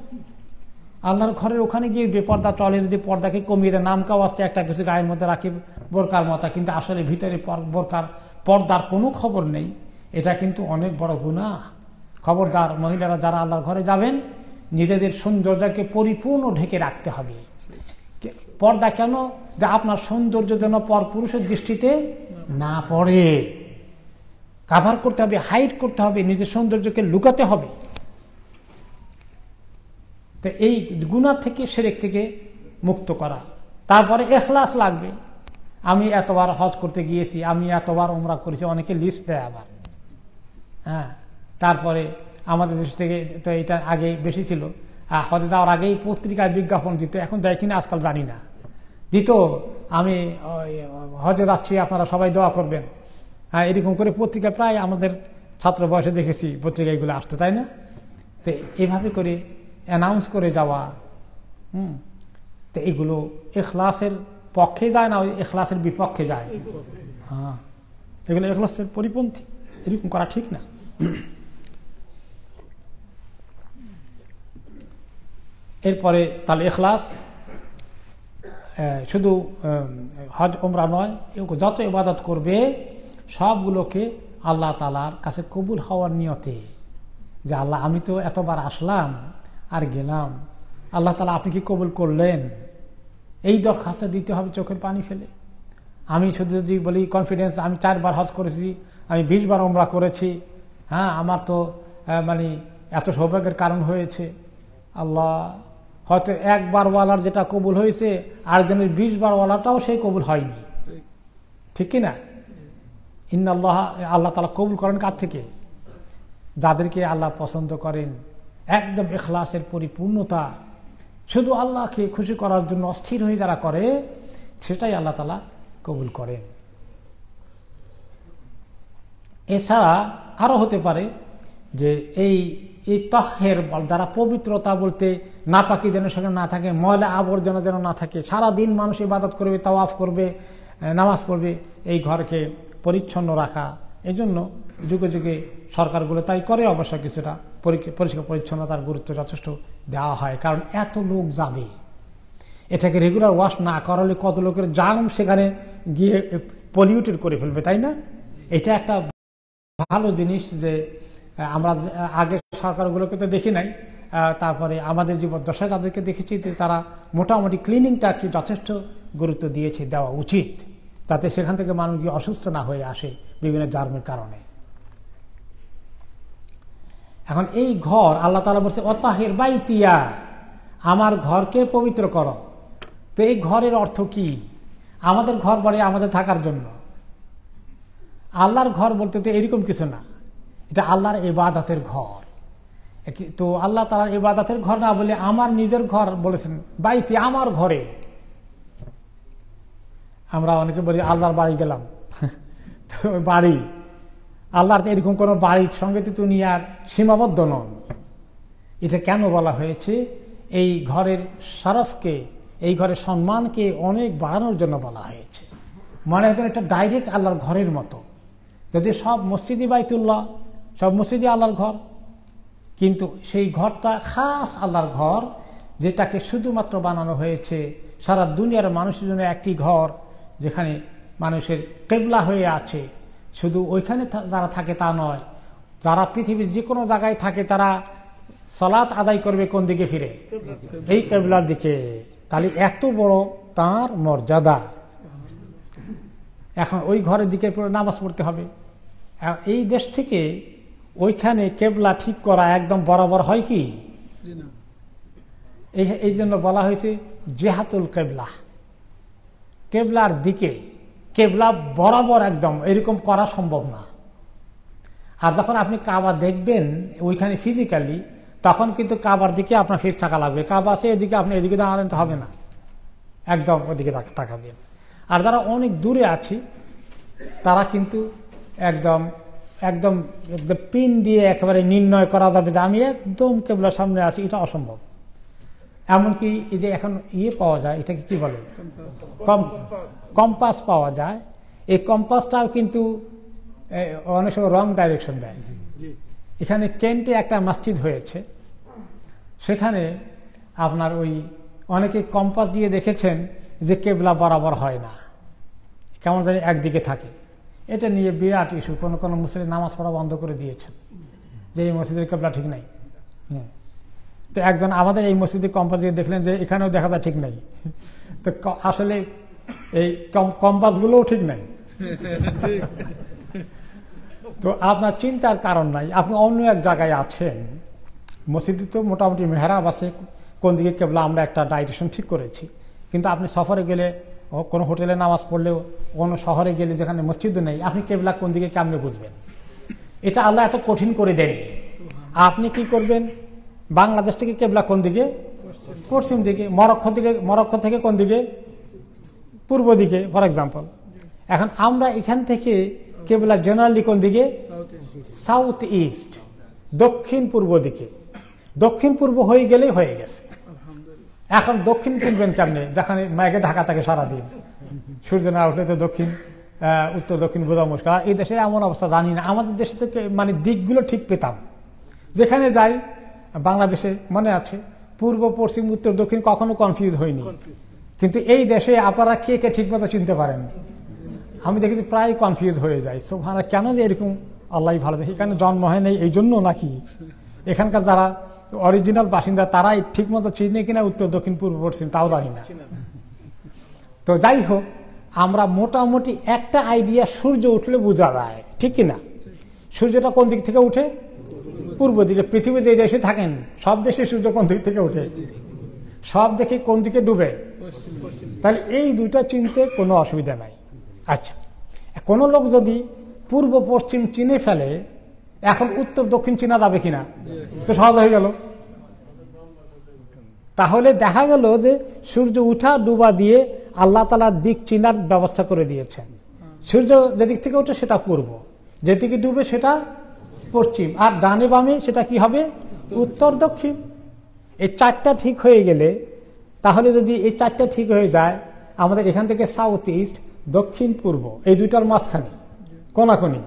আল্লাহর ঘরের ওখানে গিয়ে বেপর্দা চলে, যদি পর্দাকে কমিয়ে দেয়, নামকাও আসতে একটা কিছু গায়ের মধ্যে রাখে বোরকার মতো, কিন্তু আসলে ভিতরে পর্দার কোনো খবর নেই, এটা কিন্তু অনেক বড় গুনাহ। খবরদার, মহিলারা যারা আল্লাহর ঘরে যাবেন, নিজেদের সৌন্দর্যকে পরিপূর্ণ ঢেকে রাখতে হবে। পর্দা কেন? যে আপনার সৌন্দর্য যেন পরপুরুষের দৃষ্টিতে না পড়ে। কাভার করতে হবে, হাইড করতে হবে, নিজের সৌন্দর্যকে লুকাতে হবে। তো এই গুনাহ থেকে, শিরক থেকে মুক্ত করা, তারপরে এখলাস লাগবে। আমি এতবার হজ করতে গিয়েছি, আমি এতবার উমরা করেছি, অনেকে লিস্ট দেয় আবার। হ্যাঁ, তারপরে আমাদের দেশ থেকে তো এটা আগে বেশি ছিল, হজে যাওয়ার আগেই পত্রিকায় বিজ্ঞাপন দিত, এখন দেয় কিনা আজকাল জানি না, দিত আমি হজে যাচ্ছি, আপনারা সবাই দোয়া করবেন। হ্যাঁ, এরকম করে পত্রিকা প্রায় আমাদের ছাত্র বয়সে দেখেছি পত্রিকা এগুলো আসতো, তাই না? তো এইভাবে করে অ্যানাউন্স করে যাওয়া, তো এগুলো ইখলাসের পক্ষে যায় না, ওই ইখলাসের বিপক্ষে যায়। হ্যাঁ, এগুলো ইখলাসের পরিপন্থী, এরকম করা ঠিক না। এরপরে তাহলে ইখলাস শুধু হজ ওমরা নয়, যত ইবাদত করবে সবগুলোকে আল্লাহ তাআলার কাছে কবুল হওয়ার নিয়তে, যে আল্লাহ আমি তো এতবার আসলাম আর গেলাম, আল্লাহ তাআলা আপনি কি কবুল করলেন, এই দরখাস্ত দিতে হবে চোখের পানি ফেলে। আমি শুধু যদি বলি কনফিডেন্স, আমি 4 বার হজ করেছি, আমি 20 বার ওমরা করেছি, হ্যাঁ আমার তো মানে এত সৌভাগ্যের কারণ হয়েছে, আল্লাহ হয়তো 1 বার ওয়ালার যেটা কবুল হয়েছে আরেকজনের 20 বার ওয়ালাটাও সেই কবুল হয়নি, ঠিক কিনা? ইন্নাল্লাহ, আল্লাহ তাআলা কবুল করেন কার থেকে? যাদেরকে আল্লাহ পছন্দ করেন, একদম ইখলাসের পরিপূর্ণতা, শুধু আল্লাহকে খুশি করার জন্য অস্থির হয়ে যারা করে, সেটাই আল্লাহ তাআলা কবুল করেন। এছাড়া আরো হতে পারে যে এই তাহের দ্বারা, পবিত্রতা বলতে নাপাকি যেন সেখানে না থাকে, ময়লা আবর্জনা যেন না থাকে, সারাদিন মানুষ ইবাদত করবে, তাওয়াফ করবে, নামাজ পড়বে, এই ঘরকে পরিচ্ছন্ন রাখা। এই জন্য যুগে যুগে সরকারগুলো তাই করে, অবশ্য কিছুটা পরিষ্কার পরিচ্ছন্নতার গুরুত্ব যথেষ্ট দেওয়া হয়, কারণ এত লোক যাবে, এটাকে রেগুলার ওয়াশ না করালে কত লোকের জান সেখানে গিয়ে পলিউটেড করে ফেলবে, তাই না? এটা একটা ভালো জিনিস যে আমরা আগের সরকারগুলোকে তো দেখি নাই, তারপরে আমাদের জীবদ্দশায় যাদেরকে দেখেছি তারা মোটামুটি ক্লিনিংটাকে যথেষ্ট গুরুত্ব দিয়েছে, দেওয়া উচিত, যাতে সেখান থেকে মানুষ গিয়ে অসুস্থ না হয়ে আসে বিভিন্ন জার্মের কারণে। এখন এই ঘর আল্লাহ তাআলা বলছে ওয়াতাহির বাইতিয়া, আমার ঘরকে পবিত্র করো। তো এই ঘরের অর্থ কি? আমাদের ঘর বলে আমাদের থাকার জন্য, আল্লাহর ঘর বলতে তো এরকম কিছু না, এটা আল্লাহর ইবাদতের ঘর। তো আল্লাহ তাআলার ইবাদতের ঘর না বলে আমার নিজের ঘর বলেছেন, বাইতি আমার ঘরে। আমরা অনেকে বলি আল্লাহর বাড়ি গেলাম, তো বাড়ি আল্লাহর তো এরকম কোনো বাড়ির সঙ্গে তো তুমি আর সীমাবদ্ধ নন। এটা কেন বলা হয়েছে? এই ঘরের শরফকে, এই ঘরের সম্মানকে অনেক বাড়ানোর জন্য বলা হয়েছে। মনে হয় এটা ডাইরেক্ট আল্লাহর ঘরের মতো, যদি সব মসজিদই বাইতুল্লাহ, সব মসজিদই আল্লাহর ঘর, কিন্তু সেই ঘরটা খাস আল্লাহর ঘর, যেটাকে শুধুমাত্র বানানো হয়েছে সারা দুনিয়ার মানুষের জন্য একটি ঘর, যেখানে মানুষের কিবলা হয়ে আছে। শুধু ওইখানে যারা থাকে তা নয়, যারা পৃথিবীর যে কোনো জায়গায় থাকে তারা সালাত আদায় করবে কোন দিকে ফিরে? এই কিবলার দিকে। তাহলে এত বড় তার মর্যাদা। এখন ওই ঘরের দিকে নামাজ পড়তে হবে। এই দেশ থেকে ওইখানে কেবলা ঠিক করা একদম বরাবর হয় কি? এই জন্য বলা হয়েছে জিহাতুল কেবলা, কেবলার দিকে, কেবলা বরাবর একদম এরকম করা সম্ভব না। আর যখন আপনি কাবা দেখবেন ওইখানে ফিজিক্যালি, তখন কিন্তু কাবার দিকে আপনার ফেস থাকা লাগবে। কাবা আছে এদিকে, আপনি এদিকে দাঁড়ালেন তো হবে না, একদম ওদিকে তাকাবেন। আর যারা অনেক দূরে আছি তারা কিন্তু একদম একদম একদম পিন দিয়ে একেবারে নির্ণয় করা যাবে যে আমি একদম কেবলার সামনে আছি, এটা অসম্ভব। এমনকি এই যে এখন পাওয়া যায়, এটাকে কি বলে, কম্পাস পাওয়া যায়। এই কম্পাসটাও কিন্তু অনেক সময় রং ডাইরেকশন দেয়। এখানে কেন্টে একটা মসজিদ হয়েছে, সেখানে আপনার ওই অনেকে কম্পাস দিয়ে দেখেছেন যে কেবলা বরাবর হয় না, কেমন জানি একদিকে থাকে। এটা নিয়ে বিরাট ইস্যু, কোনো কোনো মুসলিম নামাজ পড়া বন্ধ করে দিয়েছেন যে এই মসজিদের কেবলা ঠিক নাই। হ্যাঁ, তো একজন আমাদের এই মসজিদে কম্পাস দিয়ে দেখলেন যে এখানেও দেখা যায় ঠিক নাই। তো আসলে এই কম্পাসগুলোও ঠিক নাই। তো আপনার চিন্তার কারণ নাই, আপনি অন্য এক জায়গায় আছেন। মসজিদে তো মোটামুটি মেহরাব আছে, কোন দিকে কেবলা আমরা একটা ডাইরেকশন ঠিক করেছি, কিন্তু আপনি সফরে গেলে কোনো হোটেলে নামাজ পড়লেও কোনো শহরে গেলে যেখানে মসজিদও নেই, আপনি কেবলা কোন দিকে কেমনে বুঝবেন? এটা আল্লাহ এত কঠিন করে দেননি। আপনি কি করবেন? বাংলাদেশ থেকে কেবলা কোন দিকে? পশ্চিম দিকে। মরক্কো থেকে কোন দিকে? পূর্ব দিকে ফর এক্সাম্পল। এখন আমরা এখান থেকে কেবলা জেনারেলি কোন দিকে? সাউথ ইস্ট, দক্ষিণ পূর্ব দিকে। দক্ষিণ পূর্ব হয়ে গেলেই হয়ে গেছে। এখন দক্ষিণ কিনবেন কেমনে যেখানে মেঘে ঢাকা থাকে সারাদিন, সূর্য না উঠলে তো দক্ষিণ উত্তর দক্ষিণ বোঝা মুশকিল। এই দেশে এমন অবস্থা জানি না। আমাদের দেশে থেকে মানে দিকগুলো ঠিক পেতাম, যেখানে যাই বাংলাদেশে মনে আছে পূর্ব পশ্চিম উত্তর দক্ষিণ কখনো কনফিউজ হয়নি। কিন্তু এই দেশে আপনারা কে কে ঠিক মতো চিনতে পারেন? আমি দেখেছি প্রায় কনফিউজ হয়ে যায়। সুবহানাল্লাহ, কেন যে এরকম আল্লাহ ভালো দেখে। এখানে জন্ম হয় নাই এই জন্য নাকি এখানকার যারা অরিজিনাল বাসিন্দা তারাই ঠিক মতো চিনে কিনা উত্তর দক্ষিণ পূর্ব পশ্চিম তাও জানি না। তো যাই হোক, আমরা মোটামুটি একটা আইডিয়া সূর্য উঠলে বোঝা যায়, ঠিক কিনা? সূর্যটা কোন দিক থেকে উঠে? পূর্ব দিকে। পৃথিবীর যে দেশে থাকেন সব দেশে সূর্য কোন দিক থেকে উঠে? সব দেখে কোন দিকে ডুবে? তাহলে এই দুইটা চিনতে কোনো অসুবিধা নাই। আচ্ছা, কোনো লোক যদি পূর্ব পশ্চিম চিনে ফেলে, এখন উত্তর দক্ষিণ চিনা যাবে কিনা? তো সহজ হয়ে গেল। তাহলে দেখা গেল যে সূর্য উঠা ডুবা দিয়ে আল্লাহ তাআলা দিক চিনার ব্যবস্থা করে দিয়েছেন। সূর্য যেদিক থেকে উঠে সেটা পূর্ব, যেদিকে ডুবে সেটা পশ্চিম, আর ডানে বামে সেটা কি হবে? উত্তর দক্ষিণ। এই চারটা ঠিক হয়ে গেলে, তাহলে যদি এই চারটা ঠিক হয়ে যায়, আমাদের এখান থেকে সাউথ ইস্ট, দক্ষিণ পূর্ব, এই দুইটার মাঝখানে কোনাকুনি,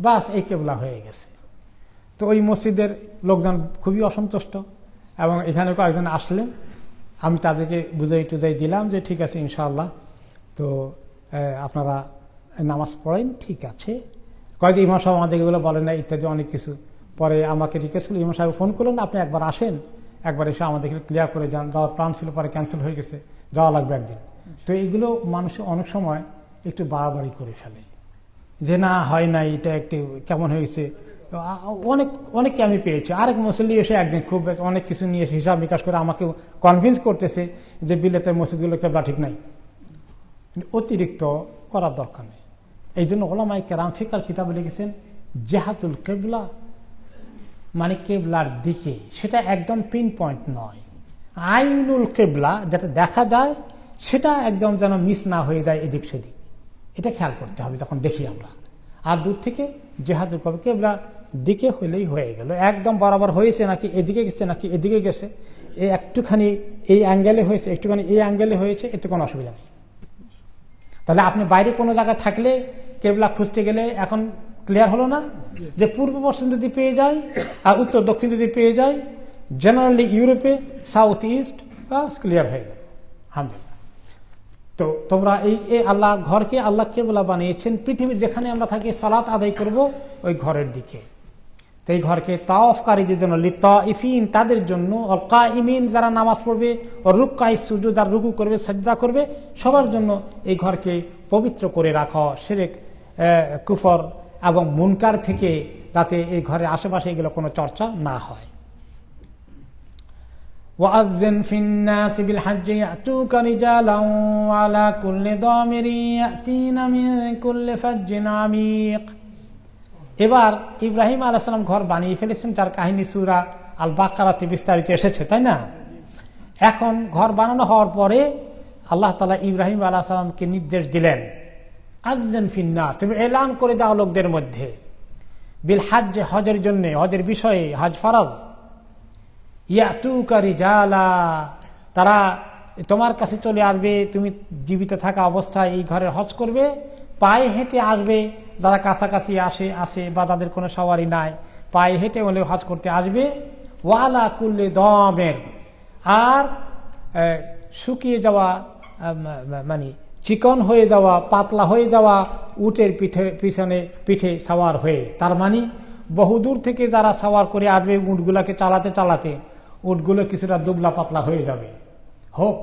বাস এই কেবলা হয়ে গেছে। তো ওই মসজিদের লোকজন খুবই অসন্তুষ্ট, এবং এখানে কয়েকজন আসলেন। আমি তাদেরকে বুঝাই টুজাই দিলাম যে ঠিক আছে ইনশাআল্লাহ, তো আপনারা নামাজ পড়েন, ঠিক আছে। কয় যে ইমাম সাহেব আমাদের এগুলো বলেন না ইত্যাদি অনেক কিছু। পরে আমাকে রিকোয়েস্ট করলো, ইমাম সাহেব ফোন করলেন, আপনি একবার আসেন, একবার এসে আমাদেরকে ক্লিয়ার করে যান। যাওয়ার প্ল্যান ছিল, পরে ক্যান্সেল হয়ে গেছে, যাওয়া লাগবে একদিন। তো এইগুলো মানুষ অনেক সময় একটু বাড়াবাড়ি করে ফেলে, যে না হয় না, এটা একটু কেমন হয়েছে। অনেককে আমি পেয়েছি। আরেক মুসল্লি এসে একদিন খুব অনেক কিছু নিয়ে এসে হিসাব নিকাশ করে আমাকে কনভিন্স করতেছে যে বিলেতের মসজিদগুলো কেবলা ঠিক নাই। অতিরিক্ত করার দরকার নেই। এই জন্য ওলামায়ে কেরাম ফিকার কিতাবে লিখেছেন জিহাতুল কেবলা মানে কেবলার দিকে, সেটা একদম পিন পয়েন্ট নয়। আইনুল কেবলা যেটা দেখা যায় সেটা একদম যেন মিস না হয়ে যায় এদিক সেদিক, এটা খেয়াল করতে হবে যখন দেখি আমরা। আর দূর থেকে জিহাতুল কেবলা দিকে হলেই হয়ে গেল। একদম বরাবর হয়েছে নাকি এদিকে গেছে নাকি এদিকে গেছে, এই একটুখানি এই অ্যাঙ্গেলে হয়েছে একটুখানি এই অ্যাঙ্গেলে হয়েছে, এতে কোনো অসুবিধা নেই। তাহলে আপনি বাইরে কোনো জায়গায় থাকলে কেবলা খুঁজতে গেলে এখন ক্লিয়ার হলো না যে পূর্ব পশ্চিম যদি পেয়ে যায় আর উত্তর দক্ষিণ যদি পেয়ে যায়, জেনারেলি ইউরোপে সাউথ ইস্ট, বাস ক্লিয়ার হয়ে গেল, আলহামদুলিল্লাহ। তো তোমরা এই আল্লাহ ঘরকে আল্লাহ কেবলা বানিয়েছেন, পৃথিবীর যেখানে আমরা থাকি সালাত আদায় করব ওই ঘরের দিকে। তো এই ঘরকে তাওয়াফকারীদের জন্য, লিতাইফিন তাদের জন্য, অল কাইমিন যারা নামাজ পড়বে, ও রুকআই সুজুদ যারা রুকু করবে সাজদা করবে, সবার জন্য এই ঘরকে পবিত্র করে রাখা, শিরক কুফর এবং মুনকার থেকে যাতে এই ঘরের আশেপাশে এগুলো কোনো চর্চা না হয়। وأذن في الناس بالحج يأتوك رجالا وعلى كل ضامر يأتين من كل فج عميق। এবার ইব্রাহিম আলাইহিস সালাম ঘর বানিয়ে ফেলেছেন, যার কাহিনী সূরা আল বাকারাতে বিস্তারিত এসেছে, তাই না? এখন ঘর বানানো হওয়ার পরে আল্লাহ তাআলা ইব্রাহিম আলাইহিস সালামকে নির্দেশ দিলেন, আযযান ফিন নাস, তুমি এলান করে দাও লোকদের মধ্যে, বিল হজ, হজের জন্য, হজের বিষয়ে, হজ ফরজ, ইয়াতুকা রিজালা, তারা তোমার কাছে চলে আসবে, তুমি জীবিত থাকা অবস্থায় এই ঘরের হজ করবে, পায়ে হেঁটে আসবে, যারা কাছাকাছি আসে বা যাদের কোনো সওয়ারি নাই পায়ে হেঁটে হলে হজ করতে আসবে। ওয়ালা কুল্লি দামের, আর শুকিয়ে যাওয়া মানে চিকন হয়ে যাওয়া, পাতলা হয়ে যাওয়া উটের পিঠে সাওয়ার হয়ে, তার মানে বহুদূর থেকে যারা সাওয়ার করে আসবে উটগুলাকে চালাতে চালাতে উটগুলো কিছুটা দুবলা পাতলা হয়ে যাবে। হোক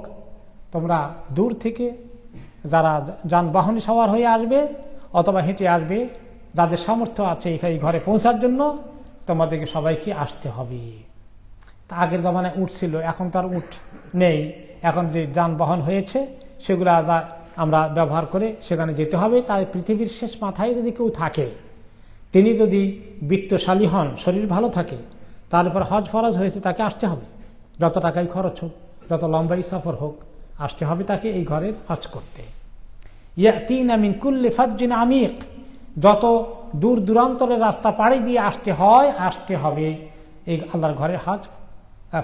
তোমরা দূর থেকে যারা যানবাহনে সওয়ার হয়ে আসবে অথবা হেঁটে আসবে, যাদের সামর্থ্য আছে এই ঘরে পৌঁছার জন্য, তোমাদেরকে সবাইকে আসতে হবে। আগের জমানায় উট ছিল, এখন তার উট নেই, এখন যে যানবাহন হয়েছে সেগুলো যা আমরা ব্যবহার করে সেখানে যেতে হবে। তাই পৃথিবীর শেষ মাথায় যদি কেউ থাকে, তিনি যদি বিত্তশালী হন, শরীর ভালো থাকে, তার উপর হজ ফরজ হয়েছে, তাকে আসতে হবে। যত টাকাই খরচ হোক, যত লম্বাই সফর হোক, আসতে হবে তাকে এই ঘরের হজ করতে। ইয়াতিনা মিন কুল্লি ফাজ্জিন আমিক, যত দূর দূরান্তরের রাস্তা পাড়ি দিয়ে আসতে হয়, আসতে হবে এই আল্লাহর ঘরের হজ,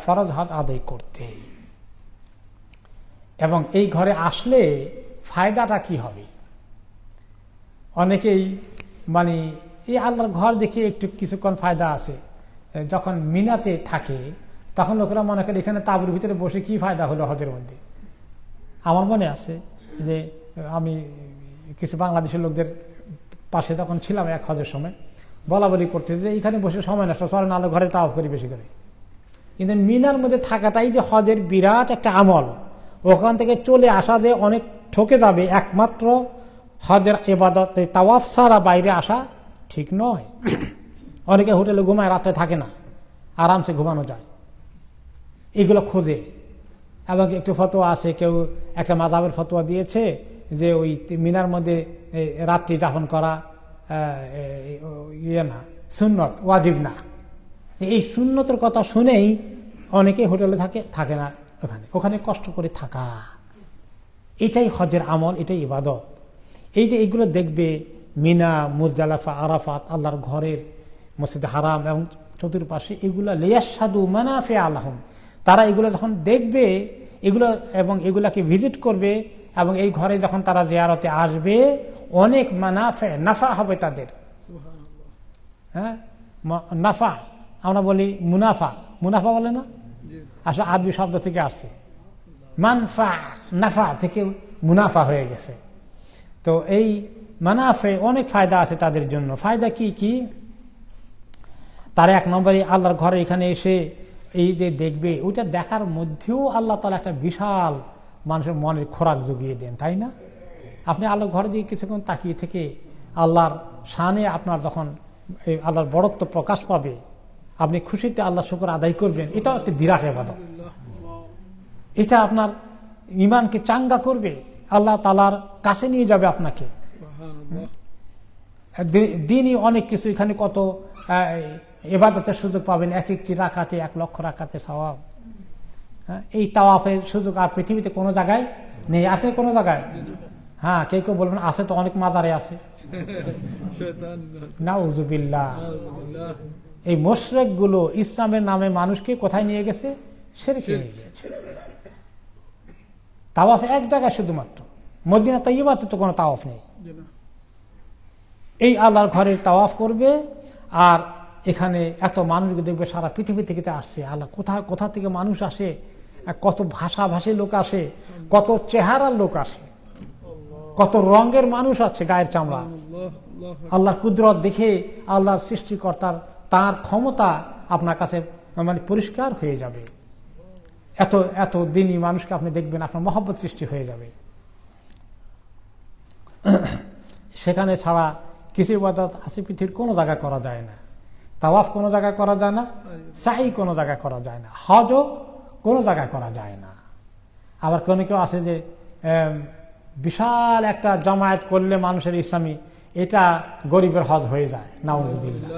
ফরজ হজ আদায় করতে। এবং এই ঘরে আসলে ফায়দাটা কি হবে? অনেকেই মানে এই আল্লাহর ঘর দেখে একটু কিছুক্ষণ ফায়দা আছে, যখন মিনাতে থাকে তখন লোকেরা মনে করে এখানে তাঁবুর ভিতরে বসে কি ফায়দা হলো হজের মধ্যে। আমার মনে আছে যে আমি কিছু বাংলাদেশের লোকদের পাশে যখন ছিলাম এক হজের সময়, বলা বলি করতে যে এখানে বসে সময় নষ্ট, চলে নাহলে ঘরে তাওয়াফ করি বেশি করে। কিন্তু মিনার মধ্যে থাকাটাই যে হজের বিরাট একটা আমল, ওখান থেকে চলে আসা যে অনেক ঠকে যাবে, একমাত্র হজের ইবাদত তাওয়াফ ছাড়া বাইরে আসা ঠিক নয়। অনেকে হোটেলে ঘুমায়, রাত্রে থাকে না, আরামসে ঘুমানো যায়, এগুলো খোঁজে। এবং একটু ফতোয়া আছে, কেউ একটা মাযহাবের ফতোয়া দিয়েছে যে ওই মিনার মধ্যে রাত্রি যাপন করা ইয়ে না, সুন্নত, ওয়াজিব না। এই সুন্নতের কথা শুনেই অনেকে হোটেলে থাকে না, ওখানে কষ্ট করে থাকা, এটাই হজের আমল, এটাই ইবাদত। এই যে এইগুলো দেখবে মিনা, মুজদালিফা, আরাফাত, আল্লাহর ঘরের মসজিদ হারাম এবং চতুর্পাশে এগুলা লিয়াশহাদু মানাফিআ লাহুম, তারা এগুলো যখন দেখবে এগুলো এবং এগুলাকে ভিজিট করবে এবং এই ঘরে যখন তারা জিয়ারতে আসবে অনেক মানাফে, নাফা হবে তাদের। হ্যাঁ, নাফা আমরা বলি মুনাফা, মুনাফা বলে না, আসলে আরবি শব্দ থেকে আসছে, মানফা, নাফা থেকে মুনাফা হয়ে গেছে। তো এই মানাফে অনেক ফায়দা আছে তাদের জন্য। ফায়দা কি কি? তারা এক নম্বরে আল্লাহর ঘরে এখানে এসে এই যে দেখবে, ওইটা দেখার মধ্যেও আল্লাহ তাআলা একটা বিশাল মানুষের মনের খোরাক জুগিয়ে দেন, তাই না? আপনি আল্লাহর ঘরে দিয়ে কিছুক্ষণ তাকিয়ে থেকে আল্লাহর শানে আপনার যখন এই আল্লাহর বড়ত্ব প্রকাশ পাবে, আপনি খুশিতে আল্লাহ শুকর আদায় করবেন, এটাও একটা বিরাট ইবাদত। এটা আপনার ঈমানকে চাঙ্গা করবে, আল্লাহ তাআলার কাছে নিয়ে যাবে আপনাকে। দিনই অনেক কিছু, এখানে কত ইবাদতের সুযোগ পাবেন, এক একটি রাকাতে 1 লক্ষ রাকাতে সওয়াব। এই তাওয়াফের সুযোগ আর পৃথিবীতে কোনো জায়গায় নেই। আছে কোনো জায়গায়? হ্যাঁ, কেউ কেউ বলবেন আছে তো, অনেক মাজারে আছে। নাউযুবিল্লাহ। এই মুশরিক গুলো ইসলামের নামে মানুষকে কোথায় নিয়ে গেছে? শিরকে নিয়ে গেছে। তাওয়াফ এক জায়গায় শুধুমাত্র, মদিনা তাইয়্যিবাতে তো কোনো তাওয়াফ নেই। এই আল্লাহর ঘরের তাওয়াফ করবে, আর এখানে এত মানুষ দেখবে সারা পৃথিবী থেকে আসছে। আল্লাহ কোথা থেকে মানুষ আসে, কত ভাষাভাষী লোক আসে, কত চেহারার লোক আসে, কত রঙের মানুষ আছে, গায়ের চামড়া। আল্লাহর কুদরত দেখে আল্লাহর সৃষ্টিকর্তার তার ক্ষমতা আপনার কাছে মানে পরিষ্কার হয়ে যাবে। এত এত দিনই মানুষকে আপনি দেখবেন, আপনার মহব্বত সৃষ্টি হয়ে যাবে। সেখানে ছাড়া কিছু ইবাদত আছে পৃথিবীর কোনো জায়গায় করা যায় না। তাওয়াফ কোনো জায়গায় করা যায় না, সাই কোনো জায়গায় করা যায় না, হজও কোনো জায়গায় করা যায় না। আবার কোনো কেউ আছে যে বিশাল একটা জমায়েত করলে মানুষের ইসলামী, এটা গরিবের হজ হয়ে যায়, নাউযুবিল্লাহ।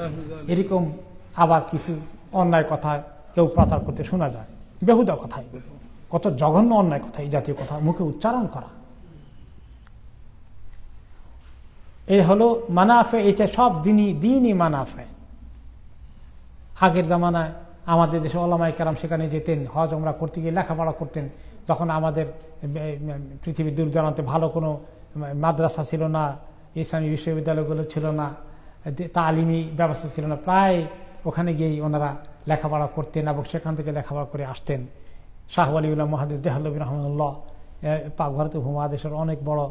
এরকম আবার কিছু অন্যায় কথা কেউ প্রচার করতে শোনা যায়, বেহুদা কথাই, কত জঘন্য অন্যায় কথা, এই জাতীয় কথা মুখে উচ্চারণ করা। এই হলো মানাফে, এটা সব দিনই মানাফে। আগের জামানায় আমাদের দেশে ওলামায়ে কেরাম সেখানে যেতেন, হজ ওমরা করতে গিয়ে লেখাপড়া করতেন। যখন আমাদের পৃথিবীর দূর দূরান্তে ভালো কোনো মাদ্রাসা ছিল না, ইসলামী বিশ্ববিদ্যালয়গুলো ছিল না, তালিমি ব্যবস্থা ছিল না, প্রায় ওখানে গিয়েই ওনারা লেখাপড়া করতেন এবং সেখান থেকে লেখাপড়া করে আসতেন। শাহ ওয়ালিউল্লাহ মুহাদ্দিস দেহলভী রহমাতুল্লাহ পাক ভারতের উপমহাদেশের অনেক বড়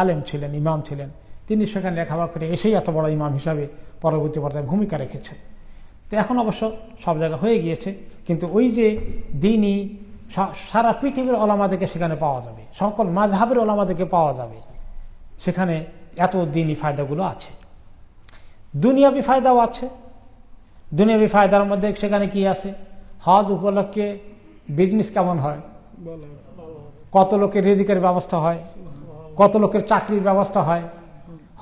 আলেম ছিলেন, ইমাম ছিলেন। তিনি সেখানে লেখাপড়া করে এসেই এত বড় ইমাম হিসাবে পরবর্তী পর্যায়ে ভূমিকা রেখেছেন। তো এখন অবশ্য সব জায়গা হয়ে গিয়েছে, কিন্তু ওই যে দিনই সারা পৃথিবীর ওলামাদেরকে সেখানে পাওয়া যাবে, সকল মাযহাবের ওলামাদেরকে পাওয়া যাবে। সেখানে এত দিনই ফায়দাগুলো আছে, দুনিয়াবি ফায়দাও আছে। দুনিয়াবি ফায়দার মধ্যে সেখানে কি আছে? হজ উপলক্ষে বিজনেস কেমন হয়, কত লোকের রিজিকের ব্যবস্থা হয়, কত লোকের চাকরির ব্যবস্থা হয়।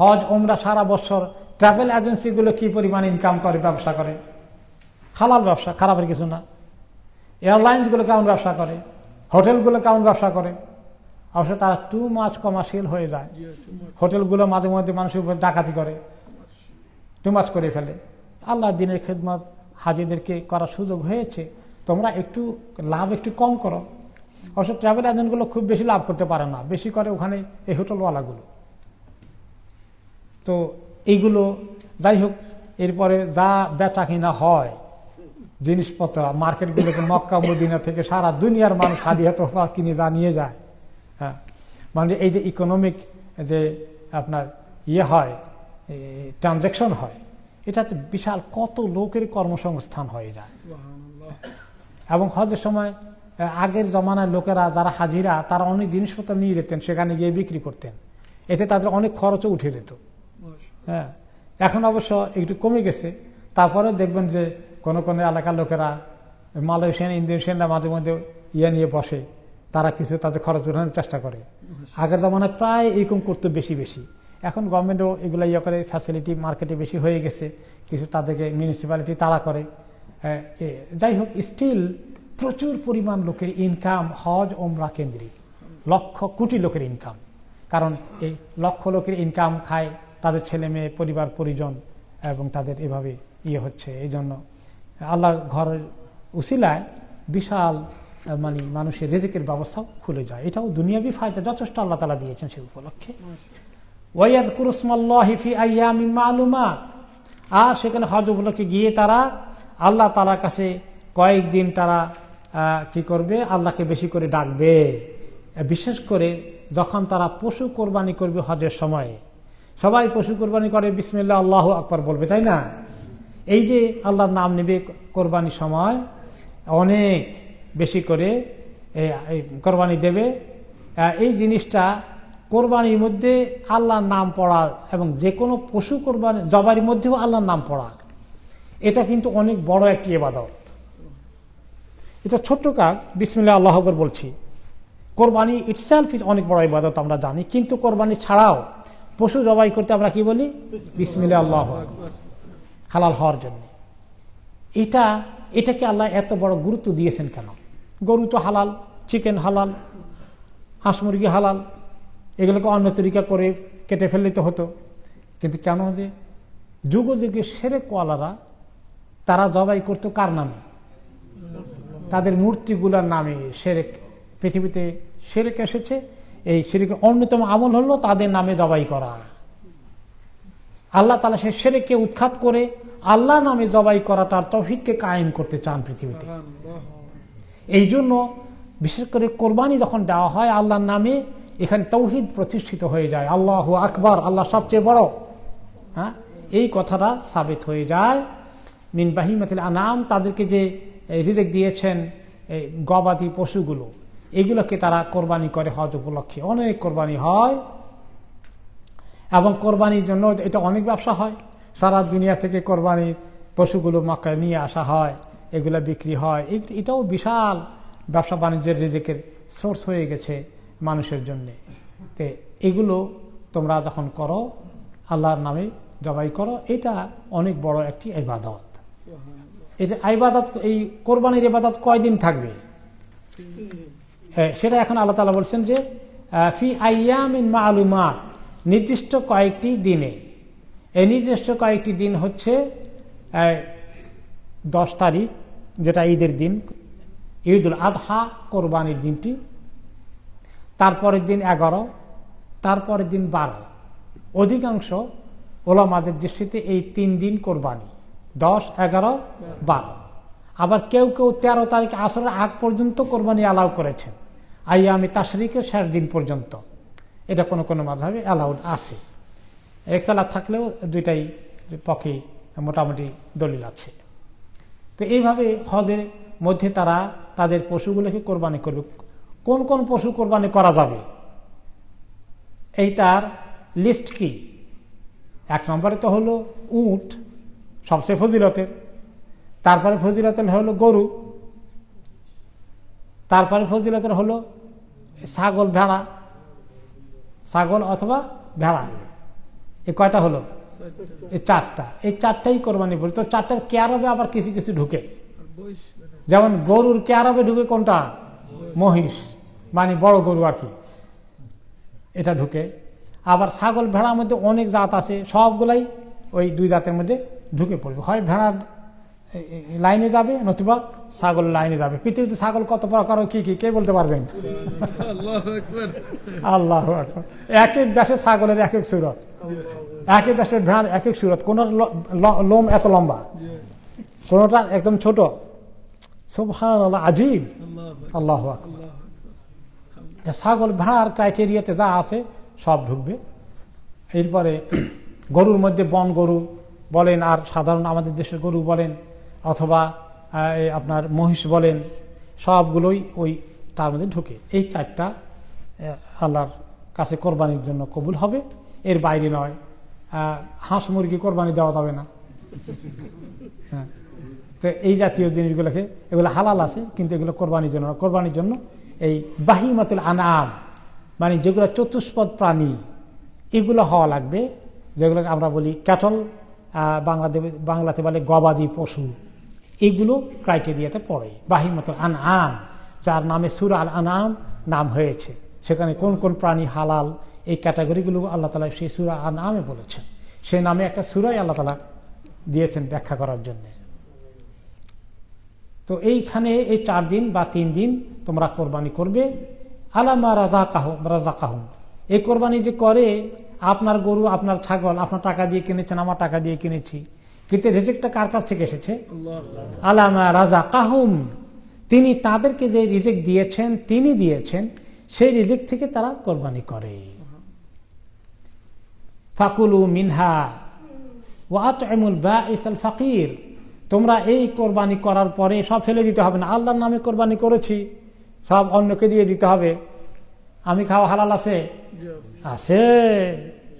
হজ ওমরা সারা বছর ট্রাভেল এজেন্সিগুলো কি পরিমাণ ইনকাম করে, ব্যবসা করে, হালাল ব্যবসা, খারাপের কিছু না। এয়ারলাইন্সগুলো কেমন ব্যবসা করে, হোটেলগুলো কেমন ব্যবসা করে। অবশ্য তারা টু মাচ কমার্শিয়াল হয়ে যায়। হোটেলগুলো মাঝে মধ্যে মানুষের উপর ডাকাতি করে, টু মাচ করে ফেলে। আল্লাহ দিনের খেদমত হাজিদেরকে করার সুযোগ হয়েছে, তোমরা একটু লাভ একটু কম করো। অবশ্য ট্রাভেল এজেন্টগুলো খুব বেশি লাভ করতে পারে না, বেশি করে ওখানে এই হোটেলওয়ালাগুলো। তো এইগুলো যাই হোক, এরপরে যা বেচা কিনা হয় জিনিসপত্র মার্কেটগুলোকে, মক্কা মদিনা থেকে সারা দুনিয়ার মানুষ হাদিয়া তোফা কিনে যা নিয়ে যায়। হ্যাঁ, মানে এই যে ইকোনমিক যে আপনার হয়, ট্রানজ্যাকশন হয়, এটাতে বিশাল কত লোকের কর্মসংস্থান হয়ে যায়। এবং হজের সময় আগের জমানায় লোকেরা যারা হাজিরা তারা অনেক জিনিসপত্র নিয়ে যেতেন, সেখানে গিয়ে বিক্রি করতেন, এতে তাদের অনেক খরচও উঠে যেত। হ্যাঁ, এখন অবশ্য একটু কমে গেছে। তারপরে দেখবেন যে কোনো কোনো এলাকার লোকেরা, মালয়েশিয়ান ইন্দোনেশিয়ানরা মাঝে মধ্যে নিয়ে বসে, তারা কিছু তাদের খরচ উঠানোর চেষ্টা করে। আগের জমানায় প্রায় এরকম করতে বেশি বেশি। এখন গভর্নমেন্টও এগুলো করে, ফ্যাসিলিটি মার্কেটে বেশি হয়ে গেছে, কিছু তাদেরকে মিউনিসিপ্যালিটি তাড়া করে। যাই হোক, স্টিল প্রচুর পরিমাণ লোকের ইনকাম হজ ওমরা কেন্দ্রিক, লক্ষ কোটি লোকের ইনকাম। কারণ এই লক্ষ লোকের ইনকাম খায় তাদের ছেলে মেয়ে, পরিবার পরিজন, এবং তাদের এভাবে হচ্ছে। এই জন্য আল্লাহর ঘরের উসিলায় বিশাল মানে মানুষের রিজিকের ব্যবস্থাও খুলে যায়। এটাও দুনিয়াবি ফায়দা যথেষ্ট আল্লাহ তাআলা দিয়েছেন সেই উপলক্ষে। ওয়ায়াযকুরু ইসমাল্লাহি ফি আইয়ামিন মা'লুমাত, আর সেখানে হজ উপলক্ষে গিয়ে তারা আল্লাহ তাআলার কাছে কয়েকদিন তারা কি করবে, আল্লাহকে বেশি করে ডাকবে। বিশেষ করে যখন তারা পশু কোরবানি করবে হজের সময়, সবাই পশু কোরবানি করে বিসমিল্লাহ আল্লাহু আকবার বলবে, তাই না? এই যে আল্লাহর নাম নেবে কোরবানির সময়, অনেক বেশি করে কোরবানি দেবে। এই জিনিসটা কোরবানির মধ্যে আল্লাহর নাম পড়া এবং যে কোনো পশু কোরবানি জবাইয়ের মধ্যেও আল্লাহর নাম পড়া, এটা কিন্তু অনেক বড় একটি ইবাদত। এটা ছোট্ট কাজ, বিসমিল্লাহ আল্লাহু আকবার বলছি। কোরবানি ইটসেলফ অনেক বড় ইবাদত আমরা জানি, কিন্তু কোরবানি ছাড়াও পশু জবাই করতে আমরা কি বলি? বিসমিল্লাহ আল্লাহু আকবার, হালাল হওয়ার জন্য। এটাকে আল্লাহ এত বড় গুরুত্ব দিয়েছেন কেন? গরু তো হালাল, চিকেন হালাল, হাঁস মুরগি হালাল, এগুলোকে অন্য তরিকা করে কেটে ফেললে তো হতো। কিন্তু কেন যে যুগে যুগে শিরকওয়ালারা তারা জবাই করতো কার নামে? তাদের মূর্তিগুলোর নামে। শিরক, পৃথিবীতে শিরক এসেছে, এই শিরকের অন্যতম আমল হলো তাদের নামে জবাই করা। আল্লাহ তাআলা সেই শিরককে উৎখাত করে আল্লাহ নামে জবাই করাটার তাওহীদকে কায়েম করতে চান পৃথিবীতে। এই জন্য বিশেষ করে কোরবানি যখন দেওয়া হয় আল্লাহর নামে, এখানে তাওহীদ প্রতিষ্ঠিত হয়ে যায়। আল্লাহু আকবার, আল্লাহ সবচেয়ে বড়। হ্যাঁ, এই কথাটা সাবিত হয়ে যায়। মিন বাহিমাতিল আনাম, তাদেরকে যে রিজিক দিয়েছেন এই গবাদি পশুগুলো, এগুলোকে তারা কোরবানি করে হজ উপলক্ষে। অনেক কোরবানি হয় এবং কোরবানির জন্য এটা অনেক ব্যবসা হয়। সারা দুনিয়া থেকে কোরবানির পশুগুলো মক্কায় নিয়ে আসা হয়, এগুলো বিক্রি হয়। এটাও বিশাল ব্যবসা বাণিজ্যের রিজিকের সোর্স হয়ে গেছে মানুষের জন্যে। তো এগুলো তোমরা যখন করো, আল্লাহর নামে জবাই করো, এটা অনেক বড় একটি ইবাদত। এটা ইবাদত, এই কোরবানির ইবাদত কয়দিন থাকবে সেটা এখন আল্লাহ তাআলা বলছেন যে ফি আইয়ামিন মা'লুমাত, নির্দিষ্ট কয়েকটি দিনে। এই নির্দিষ্ট কয়েকটি দিন হচ্ছে 10 তারিখ, যেটা ঈদের দিন, ঈদুল আদহা, কোরবানির দিনটি। তারপরের দিন 11, তারপরের দিন 12। অধিকাংশ ওলামাদের দৃষ্টিতে এই 3 দিন কোরবানি, 10, 11, 12। আবার কেউ কেউ 13 তারিখ আসরের আগ পর্যন্ত কোরবানি অ্যালাউ করেছেন, আইয়ামে তাশরিকের শেষ দিন পর্যন্ত। এটা কোনো কোনো মাযহাবে অ্যালাউড আছে। ইখতিলাফ থাকলেও দুইটাই পক্ষে মোটামুটি দলিল আছে। তো এইভাবে হজের মধ্যে তারা তাদের পশুগুলোকে কোরবানি করবে। কোন কোন পশু কোরবানি করা যাবে এইটার লিস্ট কি? 1 নম্বরে তো হলো উট, সবচেয়ে ফজিলতের। তারপরে ফজিলতের হলো গরু, তারপরে ফজিলতের হলো ছাগল, ভেড়া, ছাগল অথবা ভেড়া, এই কয়টা হলো? এই চারটা, এই চারটাই কোরবানি পড়ে। তো চারটার কেয়ারবে আবার কিছু কিছু ঢুকে, যেমন গরুর কেয়ারবে ঢুকে কোনটা? মহিষ, মানে বড় গরু আর কি, এটা ঢুকে। আবার ছাগল ভেড়ার মধ্যে অনেক জাত আছে, সবগুলাই ওই দুই জাতের মধ্যে ঢুকে পড়বে। হয় ভেড়ার লাইনে যাবে, নতুবা ছাগল লাইনে যাবে। পৃথিবীতে ছাগল কত প্রকার, কি কি কে বলতে পারবেন? আল্লাহ আকবার। এক এক দেশে ছাগলের এক এক সুরত, এক এক দেশের ভেড়ার এক এক সুরত। কোন লোম এত লম্বা, কোনটা একদম ছোট। সুবহানাল্লাহ, আজীব। আল্লাহু আকবার। ছাগল ভেড়ার ক্রাইটেরিয়াতে যা আছে সব ঢুকবে। এরপরে গরুর মধ্যে বন গরু বলেন, আর সাধারণ আমাদের দেশের গরু বলেন, অথবা আপনার মহিষ বলেন, সবগুলোই ওই তার মধ্যে ঢুকে। এই চারটা আল্লাহর কাছে কোরবানির জন্য কবুল হবে, এর বাইরে নয়। হাঁস মুরগি কোরবানি দেওয়া যাবে না। হ্যাঁ, তো এই জাতীয় জিনিসগুলোকে, এগুলো হালাল আছে কিন্তু এগুলো কোরবানির জন্য। কোরবানির জন্য এই বাহিমাতুল আনাম, মানে যেগুলো চতুষ্পদ প্রাণী, এগুলো হওয়া লাগবে, যেগুলোকে আমরা বলি ক্যাটল, বাংলাতে বলে গবাদি পশু, এগুলো ক্রাইটেরিয়াতে পড়ে। বাহিমাতুল আনআম, যার নামে সূরা আল আনআম নাম হয়েছে, সেখানে কোন কোন প্রাণী হালাল, এই ক্যাটাগরিগুলো আল্লাহ তাআলা সেই সূরা আনআমে বলেছেন। সেই নামে একটা সূরাই আল্লাহ তাআলা দিয়েছেন ব্যাখ্যা করার জন্য। তো এইখানে এই 4 দিন বা 3 দিন তোমরা কোরবানি করবে। আলামা রাযাকাহুম, এই কোরবানি যে করে, আপনার গরু, আপনার ছাগল আপনার টাকা দিয়ে কিনেছেন, আমার টাকা দিয়ে কিনেছি, কিন্তু রিজিকটা কার কাছ থেকে এসেছে? আলামা রাযাকাহুম, তিনি তাদেরকে যে রিজিক দিয়েছেন, তিনি দিয়েছেন, সেই রিজিক থেকে তারা কোরবানি করে। ফাকুলু মিনহা ওয়া আত'ইমুল বাঈসাল ফাকির, তোমরা এই কোরবানি করার পরে সব ফেলে দিতে হবে না। আল্লাহর নামে কোরবানি করেছি, সব অন্যকে দিয়ে দিতে হবে। আমি খাওয়া হালাল আছে? আছে,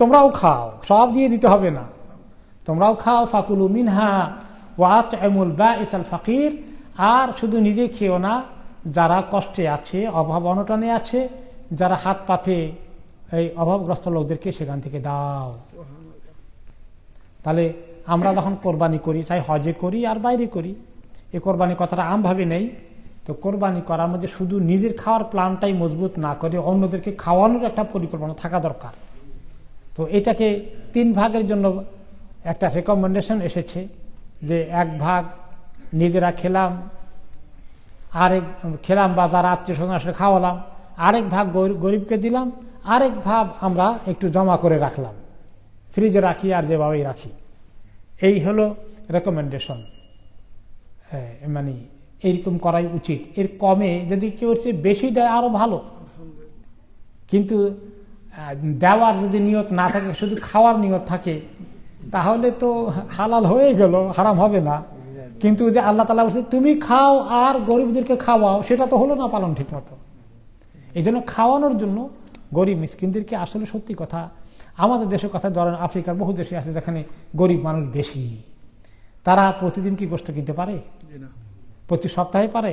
তোমরাও খাও, সব দিয়ে দিতে হবে না, তোমরাও খাও। ফাকুলু মিনহা ওয়া আত'ইমুল বাঈসাল ফাকির, আর শুধু নিজে খেও না, যারা কষ্টে আছে, অভাব অনটনে আছে, যারা হাত পাতে, এই অভাবগ্রস্ত লোকদেরকে সেখান থেকে দাও। তাহলে আমরা যখন কোরবানি করি, চাই হজে করি আর বাইরে করি, এই কোরবানি কথাটা আমভাবে নেই। তো কোরবানি করার মধ্যে শুধু নিজের খাওয়ার প্ল্যানটাই মজবুত না করে অন্যদেরকে খাওয়ানোর একটা পরিকল্পনা থাকা দরকার। তো এটাকে 3 ভাগের জন্য একটা রেকমেন্ডেশন এসেছে, যে 1 ভাগ নিজেরা খেলাম, বা যারা আত্মীয় স্বজন আসলে খাওয়ালাম, আরেক ভাগ গরিবকে দিলাম, আরেক ভাগ আমরা একটু জমা করে রাখলাম, ফ্রিজে রাখি আর যেভাবেই রাখি। এই হলো রেকমেন্ডেশন, মানে এইরকম করাই উচিত। এর কমে যদি কেউ বেশি দেয় আরো ভালো, কিন্তু দেওয়ার যদি নিয়ত না থাকে, শুধু খাওয়ার নিয়ত থাকে, তাহলে তো হালাল হয়ে গেল, হারাম হবে না। কিন্তু যে আল্লাহ তাআলা বলছে তুমি খাও আর গরিবদেরকে খাওয়াও, সেটা তো হলো না পালন ঠিক মতো। এই জন্য খাওয়ানোর জন্য গরিব মিসকিনদেরকে, আসলে সত্যি কথা, আমাদের দেশের কথা ধরেন, আফ্রিকার বহু দেশে আছে যেখানে গরিব মানুষ বেশি, তারা প্রতিদিন কি গোশত কিনতে পারে? প্রতি সপ্তাহে পারে?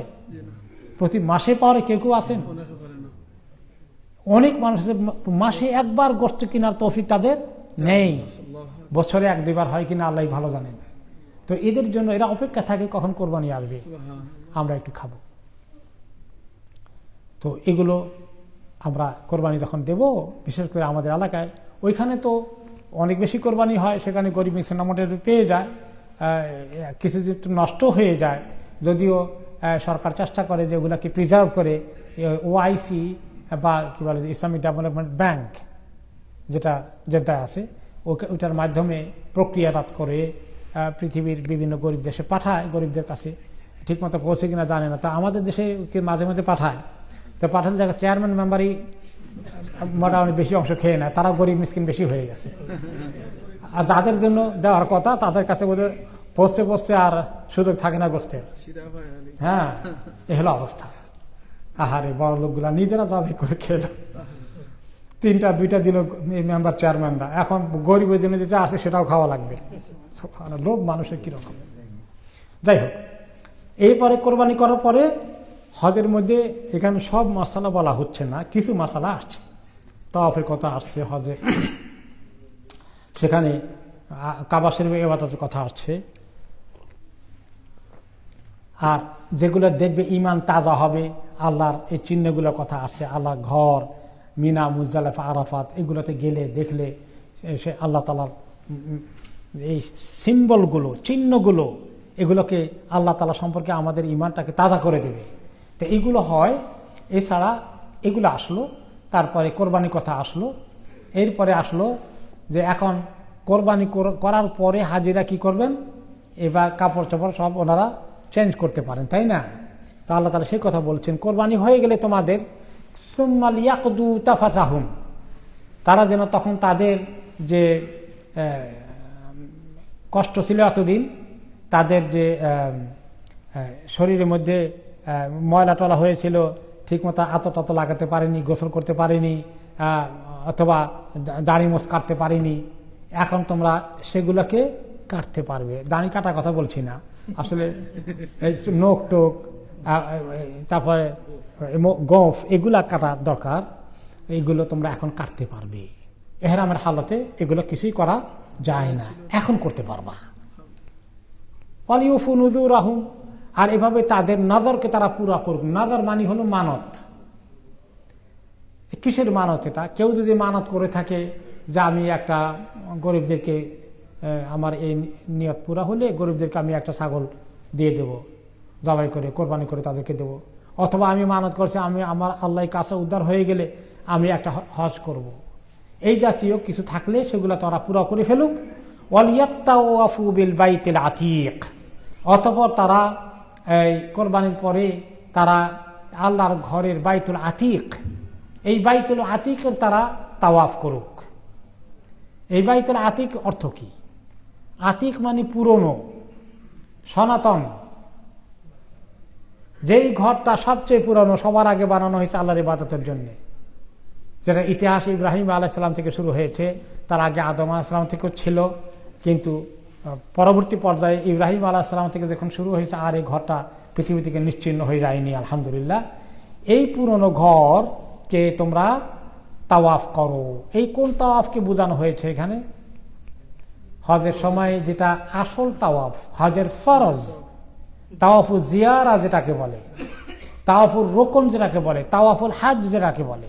প্রতি মাসে পারে? কেউ কেউ আছেন, অনেক মানুষ আছে মাসে একবার গোশত কেনার তৌফিক তাদের নেই, বছরে 1-2 বার হয় কিনা আল্লাহ ভালো জানেন। তো এদের জন্য এরা অপেক্ষা থাকে কখন কোরবানি আসবে, আমরা একটু খাবো। তো এগুলো আমরা কোরবানি যখন দেব, বিশেষ করে আমাদের এলাকায়, ওইখানে তো অনেক বেশি কোরবানি হয়, সেখানে গরিব মিসকিন মোটামুটি পেয়ে যায়, কিছু একটু নষ্ট হয়ে যায়, যদিও সরকার চেষ্টা করে যে ওগুলাকে প্রিজার্ভ করে। ওআইসি বা কি বলে, ইসলামিক ডেভেলপমেন্ট ব্যাংক যেটা জেদ্দায় আছে, ওইটার মাধ্যমে প্রক্রিয়াজাত করে পৃথিবীর বিভিন্ন গরিব দেশে পাঠায়, গরিবদের কাছে ঠিকমতো পৌঁছে কিনা জানে না। তো আমাদের দেশে মাঝে মাঝে পাঠায়, তো পাঠালে দেখা চেয়ারম্যান মেম্বারই মোটামুটি বেশি অংশ খেয়ে নেয়, তারা গরিব মিসকিন বেশি হয়ে গেছে। আর যাদের জন্য দেওয়ার কথা তাদের কাছে বোধহয় পৌঁছতে পৌঁছতে আর সুযোগ থাকে না গোষ্ঠের। হ্যাঁ, এ হলো অবস্থা। আহারে, বড় লোকগুলা নিজেরা জবাই করে খেলো, 3টা-2টা দিল মেম্বার চেয়ারম্যানরা, এখন গরিবের জন্য যেটা আছে সেটাও খাওয়া লাগবে। লোভ মানুষের কিরকম। যাই হোক, এরপরে কোরবানি করার পরে হজের মধ্যে এখানে সব মশালা বলা হচ্ছে না, কিছু মশালা আসছে। তাওয়াফের কথা আসছে হজে, সেখানে কাবা শরীফের ইবাদতের কথা আসছে, আর যেগুলো দেখবে ঈমান তাজা হবে আল্লাহর এই চিহ্নগুলোর কথা আসছে। আল্লাহর ঘর, মিনা, মুজদালিফা, আরাফাত, এগুলোতে গেলে দেখলে সে আল্লাহ তাআলার এই সিম্বলগুলো, চিহ্নগুলো, এগুলোকে আল্লাহ তাআলা সম্পর্কে আমাদের ঈমানটাকে তাজা করে দেবে। তো এইগুলো হয়। এছাড়া এগুলো আসলো, তারপরে কোরবানি কথা আসলো, এরপরে আসলো যে এখন কোরবানি করার পরে হাজিরা কি করবেন, এবার কাপড় চোপড় সব ওনারা চেঞ্জ করতে পারেন, তাই না? তো আল্লাহ তাআলা সেই কথা বলছেন, কোরবানি হয়ে গেলে তোমাদের সুম্মা লিয়াকদু তাফাসাহুম, তারা যেন তখন তাদের যে কষ্ট ছিল এতদিন, তাদের যে শরীরের মধ্যে ময়লা টলা হয়েছিল, ঠিকমতো আতত লাগাতে পারেনি, গোসল করতে পারেনি, অথবা দাড়ি মোছ কাটতে পারেনি, এখন তোমরা সেগুলোকে কাটতে পারবে। দাড়ি কাটার কথা বলছি না, আসলে নখ টোক, তারপরে গোঁফ, এগুলা কাটার দরকার, এইগুলো তোমরা এখন কাটতে পারবে। এহরামের হালতে এগুলো কিছুই করা যায় না, এখন করতে পারবা। ওয়ালিউফু নুযুরাহুম, আর এভাবে তাদের নজরকে তারা পুরা করুক। নজর মানে হলো মানত। কিসের মানত? এটা কেউ যদি মানত করে থাকে যে আমি একটা গরিবদেরকে, আমার এই নিয়ত পুরা হলে গরিবদেরকে আমি একটা ছাগল দিয়ে দেব, জবাই করে কোরবানি করে তাদেরকে দেব, অথবা আমি মানত করছি আমি আমার আল্লাহ কাজটা উদ্ধার হয়ে গেলে আমি একটা হজ করব, এই জাতীয় কিছু থাকলে সেগুলো তারা পুরা করে ফেলুক। ওয়ালিয়াত্তাওয়াফু বিল বাইতিল আতীক, অতঃপর তারা এই কোরবানির পরে তারা আল্লাহর ঘরের বাইতুল আতীক, এই বাইতুল আতীকের তারা তাওয়াফ করুক। এই বাইতুল আতীক অর্থ কি? আতীক মানে পুরনো, সনাতন, যেই ঘরটা সবচেয়ে পুরনো, সবার আগে বানানো হয়েছে আল্লাহর ইবাদতের জন্য, যেটা ইতিহাস ইব্রাহিম আলাইহিস সালাম থেকে শুরু হয়েছে, তার আগে আদম আলাইহিস সালাম থেকেও ছিল, কিন্তু পরবর্তী পর্যায়ে ইব্রাহিম আলাইহিস সালাম থেকে যখন শুরু হয়েছে আর এই ঘরটা পৃথিবী থেকে নিশ্চিহ্ন হয়ে যায়নি, আলহামদুলিল্লাহ। এই পুরনো ঘরকে তোমরা তাওয়াফ করো। এই কোন তাওয়াফকে বোঝানো হয়েছে এখানে? হজের সময় যেটা আসল তাওয়াফ, হজের ফরজ, তাওয়াফুল জিয়ারা যেটাকে বলে, তাওয়াফুল রোকন যেটাকে বলে, তাওয়াফুল হাজ যেটাকে বলে,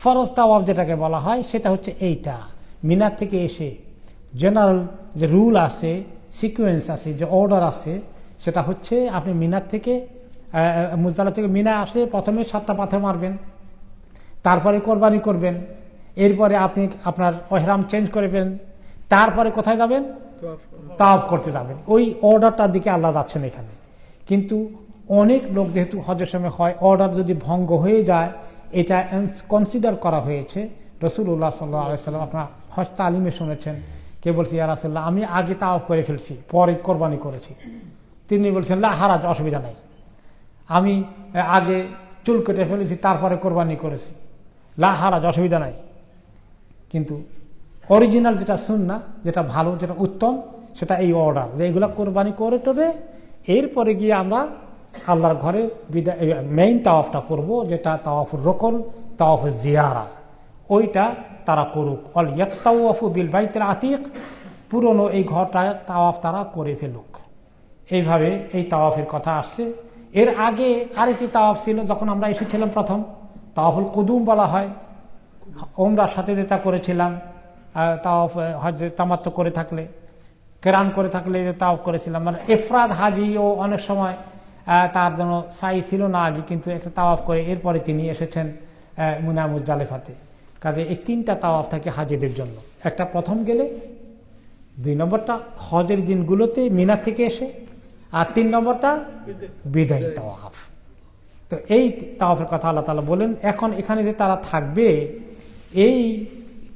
ফরজ তাওয়াফ যেটাকে বলা হয়, সেটা হচ্ছে এইটা। মিনার থেকে এসে জেনারেল যে রুল আছে, সিকুয়েন্স আছে, যে অর্ডার আছে, সেটা হচ্ছে আপনি মিনার থেকে, মুজদালিফা থেকে মিনা আসলে প্রথমে 7টা পাথর মারবেন, তারপরে কোরবানি করবেন, এরপরে আপনি আপনার ইহরাম চেঞ্জ করবেন, তারপরে কোথায় যাবেন? তাওয়াফ করতে যাবেন। ওই অর্ডারটার দিকে আল্লাহ যাচ্ছেন এখানে। কিন্তু অনেক লোক যেহেতু হজের সময় হয়, অর্ডার যদি ভঙ্গ হয়ে যায়, এটা কনসিডার করা হয়েছে। রাসূলুল্লাহ সাল্লাল্লাহু আলাইহি ওয়াসাল্লাম আপনার হজ তালিমে শুনেছেন, কে বলছে ইয়া রাসূলুল্লাহ আমি আগে তাওয়াফ করে ফেলছি, পরে কোরবানি করেছি। তিনি বলছেন লা হারাজ, অসুবিধা নাই, আমি আগে চুল কেটে ফেলেছি তারপরে কোরবানি করেছি, লা হারাজ, অসুবিধা নাই। কিন্তু অরিজিনাল যেটা সুন্নাহ, যেটা ভালো, যেটা উত্তম, সেটা এই অর্ডার, যে এগুলো কোরবানি করে টোরে এরপরে গিয়ে আমরা আল্লাহর ঘরে মেইন তাওয়াফটা করব, যেটা তাওয়াফুর রোকন, তাওয়াফুল জিয়ারা, ওইটা তারা করুক। ওয়ালিয়াত্তাওয়াফু বিল বাইতিল আতীক, পুরনো এই ঘরটা তাওয়াফ তারা করে ফেলুক। এইভাবে এই তাওয়াফের কথা আসছে। এর আগে আরেকটি তাওয়াফ ছিল, যখন আমরা এসেছিলাম প্রথম, তাওয়াফুল কুদুম বলা হয়। ওমরার সাথে যেটা করেছিলাম, তাওয়াফ হজ তামাত্তু করে থাকলে, কেরান করে থাকলে তাওয়াফ করেছিলাম, মানে ইফরাদ হাজিও অনেক সময় তার জন্য সাই ছিল না আগে, কিন্তু একটা তাওয়াফ করে এরপরে তিনি এসেছেন মুনা মুজদালিফাতে। কাজে এই 3টা তাওয়াফ থাকে হাজিদের জন্য। একটা প্রথম গেলে, 2 নম্বরটা হজের দিনগুলোতে মিনা থেকে এসে, আর 3 নম্বরটা বিদায়ী তাওয়াফ। তো এই তাওয়াফের কথা আল্লাহ তাআলা বলেন। এখন এখানে যে তারা থাকবে, এই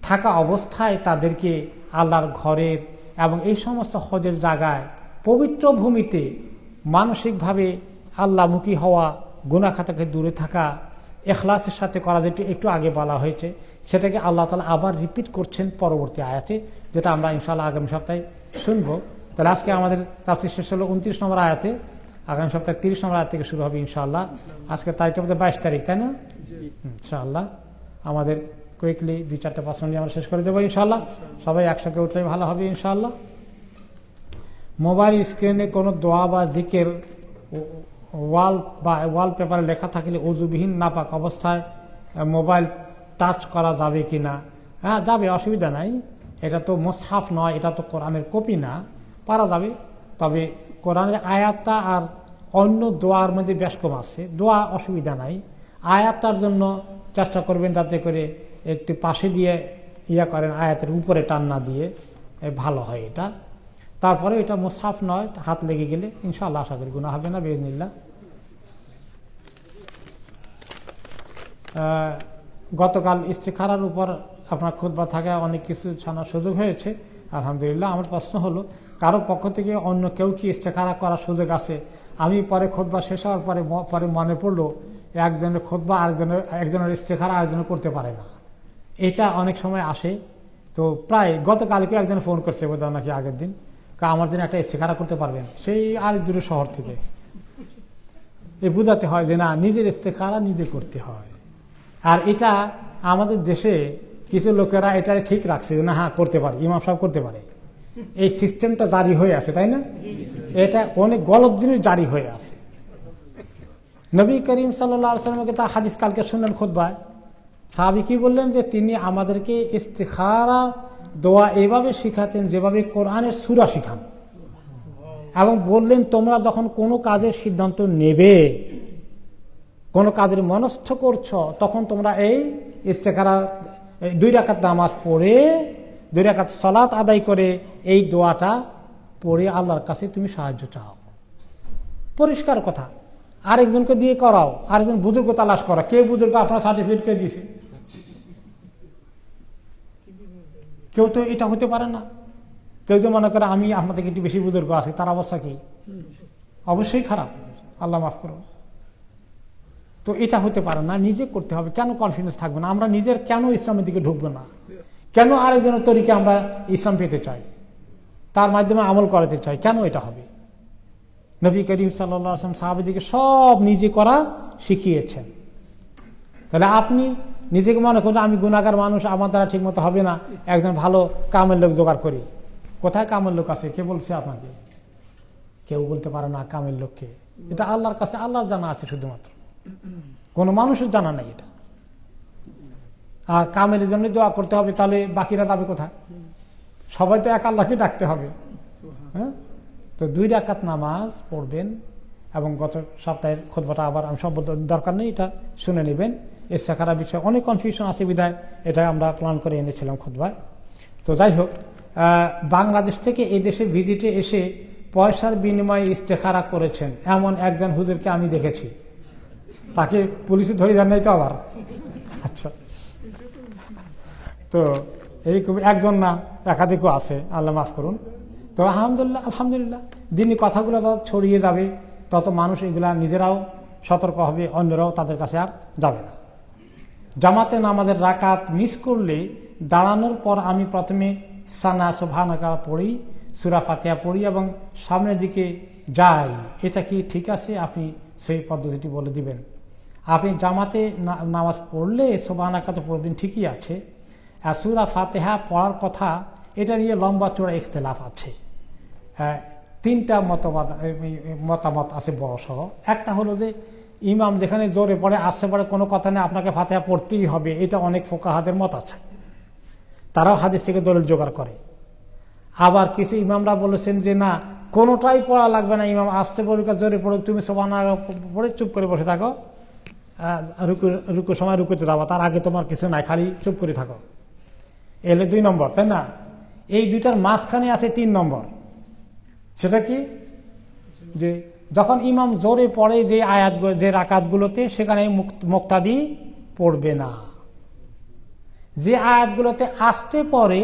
থাকা অবস্থায় তাদেরকে আল্লাহর ঘরের এবং এই সমস্ত হজের জায়গায়, পবিত্র ভূমিতে মানসিকভাবে আল্লাহমুখী হওয়া, গুনাহ খাতা থেকে দূরে থাকা, ইখলাসের সাথে করা, যেটা একটু আগে বলা হয়েছে, সেটাকে আল্লাহ তাআলা আবার রিপিট করছেন পরবর্তী আয়াতে, যেটা আমরা ইনশাআল্লাহ আগামী সপ্তাহে শুনবো। তাহলে আজকে আমাদের তাফসীর শেষ হলো 29 নম্বর আয়াতে। আগামী সপ্তাহে 30 নম্বর আয়াত থেকে শুরু হবে ইনশাআল্লাহ। আজকে তারিখটা বোধহয় 22 তারিখ, তাই না? ইনশাআল্লাহ আমাদের কুইকলি 2-4টা প্রশ্ন নিয়ে আমরা শেষ করে দেবো ইনশাআল্লাহ। সবাই একসঙ্গে উঠলে ভালো হবে ইনশাআল্লাহ। মোবাইল স্ক্রিনে কোনো দোয়া বা দিকের ওয়ালপেপারে লেখা থাকলে ওযুবিহীন নাপাক অবস্থায় মোবাইল টাচ করা যাবে কি না? হ্যাঁ, যাবে, অসুবিধা নাই। এটা তো মুসহাফ নয়, এটা তো কোরআনের কপি না, পারা যাবে। তবে কোরআনের আয়াতটা আর অন্য দোয়ার মধ্যে বেশ কম আছে, দোয়া অসুবিধা নাই। আয়াতটার জন্য চেষ্টা করবেন যাতে করে একটু পাশে দিয়ে করেন, আয়াতের উপরে টান না দিয়ে, ভালো হয় এটা। তারপরে এটা মুসহাফ নয়, হাত লেগে গেলে ইনশাআল্লাহ আশা করি গুনাহ হবে না বিইজনিল্লাহ। গতকাল ইস্তিখারার উপর আপনার খুতবা থাকে, অনেক কিছু জানার সুযোগ হয়েছে আলহামদুলিল্লাহ। আমার প্রশ্ন হলো, কারো পক্ষ থেকে অন্য কেউ কি ইস্তিখারা করার সুযোগ আছে? আমি পরে খুতবা শেষ হওয়ার পরে মনে পড়লো একজনের খুতবা একজনের ইস্তিখারা আরেকজনের করতে পারে না। এটা অনেক সময় আসে। তো প্রায় গতকালকে একজন ফোন করছে বোধহয় নাকি আগের দিন, আমার জন্য একটা ইস্তিখারা করতে পারবেন, সেই আরেক দূরের শহর থেকে। বুঝাতে হয় যে না, নিজের ইস্তিখারা নিজে করতে হয়। আর এটা আমাদের দেশে কিছু লোকেরা এটা ঠিক রাখছে যে না, হ্যাঁ করতে পারে, ইমাম সাহেব করতে পারে, এই সিস্টেমটা জারি হয়ে আছে, তাই না? এটা অনেক গলত জিনিস জারি হয়ে আছে। নবী করিম সাল্লাল্লাহু আলাইহি ওয়াসাল্লামকে তা হাদিস কালকে শুনলেন খুতবায়, সাহাবী কি বললেন যে তিনি আমাদেরকে ইস্তিখারা দোয়া এভাবে শিখাতেন যেভাবে কোরআনের সূরা শিখান, এবং বললেন তোমরা যখন কোনো কাজের সিদ্ধান্ত নেবে, কোনো কাজের মনস্থ করছো, তখন তোমরা এই ইস্তিখারা 2 রাকাত নামাজ পড়ে 2 রাকাত সালাত আদায় করে এই দোয়াটা পড়ে আল্লাহর কাছে তুমি সাহায্য চাও। পরিষ্কার কথা। আরেকজনকে দিয়ে করাও, আরেকজন বুজুর্গ তালাশ করা, কে বুজুর্গ আপনার সার্টিফিকেট কে দিয়েছে? কেউ তো এটা হতে পারে না। কেউ যে মনে করে আমি আপনার থেকে একটু বেশি বুজুর্গ আছি, তার অবস্থা কি? অবশ্যই খারাপ, আল্লাহ মাফ করো। তো এটা হতে পারে না, নিজে করতে হবে। কেন কনফিডেন্স থাকবে না? আমরা নিজের কেন ইসলামের দিকে ঢুকবো না? কেন আরেকজনের তরিকে আমরা ইসলাম পেতে চাই, তার মাধ্যমে আমল করাতে চাই? কেন এটা হবে? নবী করিম সাল্লাল্লাহু আলাইহি ওয়াসাল্লাম সাহাবীদেরকে সব নিজে করা শিখিয়েছেন। তাহলে আপনি নিজেকে মনে করুন আমি গুনাহগার মানুষ, আমার দ্বারা ঠিক মতো হবে না, একজন ভালো কামের লোক জোগাড় করি। কোথায় কামের লোক আছে? কে বলছে আপনাকে? কেউ বলতে পারে না কামের লোককে। এটা আল্লাহর কাছে, আল্লাহর জানা আছে শুধুমাত্র, কোনো মানুষের জানা নাই এটা। আর কামের জন্য দোয়া করতে হবে, তাহলে বাকিরা যাবে কোথায়? সবাই তো এক আল্লাহকে ডাকতে হবে। হ্যাঁ, তো 2 রাকাত নামাজ পড়বেন, এবং গত সপ্তাহের খুতবাটা আবার আমি সব বলতে দরকার নেই, এটা শুনে নেবেন। ইস্তিখারা বিষয়ে অনেক কনফিউশন আছে বিধায় এটা আমরা প্ল্যান করে এনেছিলাম খুতবায়। তো যাই হোক, বাংলাদেশ থেকে এই দেশে ভিজিটে এসে পয়সার বিনিময়ে ইস্তিখারা করেছেন এমন একজন হুজুরকে আমি দেখেছি। তাকে পুলিশে ধরে দেন নাই তো আবার? আচ্ছা, তো এইরকম একজন না, একাধিকও আছে, আল্লাহ মাফ করুন। তো আলহামদুলিল্লাহ দিনই কথাগুলো যত ছড়িয়ে যাবে তত মানুষ এগুলা নিজেরাও সতর্ক হবে, অন্যরাও তাদের কাছে আর যাবে না। জামাতে নামাজের রাকাত মিস করলে দাঁড়ানোর পর আমি প্রথমে সানা সুবহানাকা পড়ি, সূরা ফাতিহা পড়ি এবং সামনের দিকে যাই, এটা কি ঠিক আছে? আপনি সেই পদ্ধতিটি বলে দিবেন। আপনি জামাতে নামাজ পড়লে সুবহানাকা তো পড়বেন, ঠিকই আছে। আর সূরা ফাতিহা পড়ার কথা, এটা নিয়ে লম্বা চড়া ইখতিলাফ আছে। 3টা মতামত আছে বড় সহ। একটা হলো যে ইমাম যেখানে জোরে পড়ে, আসতে পড়ে, কোনো কথা নেই, আপনাকে ফাতিহা পড়তেই হবে, এটা অনেক ফুকাহাদের মত আছে, তারাও হাদিস থেকে দলিল জোগাড় করে। আবার কিছু ইমামরা বলেছেন যে না, কোনোটাই পড়া লাগবে না, ইমাম আসতে পড়ুক জোরে পড়ুক, তুমি সুবহানাল্লাহ পড়ে চুপ করে বসে থাকো, রুকুর সময় রুকুতে যাবা, তার আগে তোমার কিছু নাই, খালি চুপ করে থাকো। এলে 2 নম্বর, তাই না? এই 2টার মাঝখানে আছে 3 নম্বর। সেটা কি? যে যখন ইমাম জোরে পড়ে যে যে রাকাতগুলোতে, সেখানে মুক্তাদি পড়বে না। যে আয়াতগুলোতে আসতে পড়ে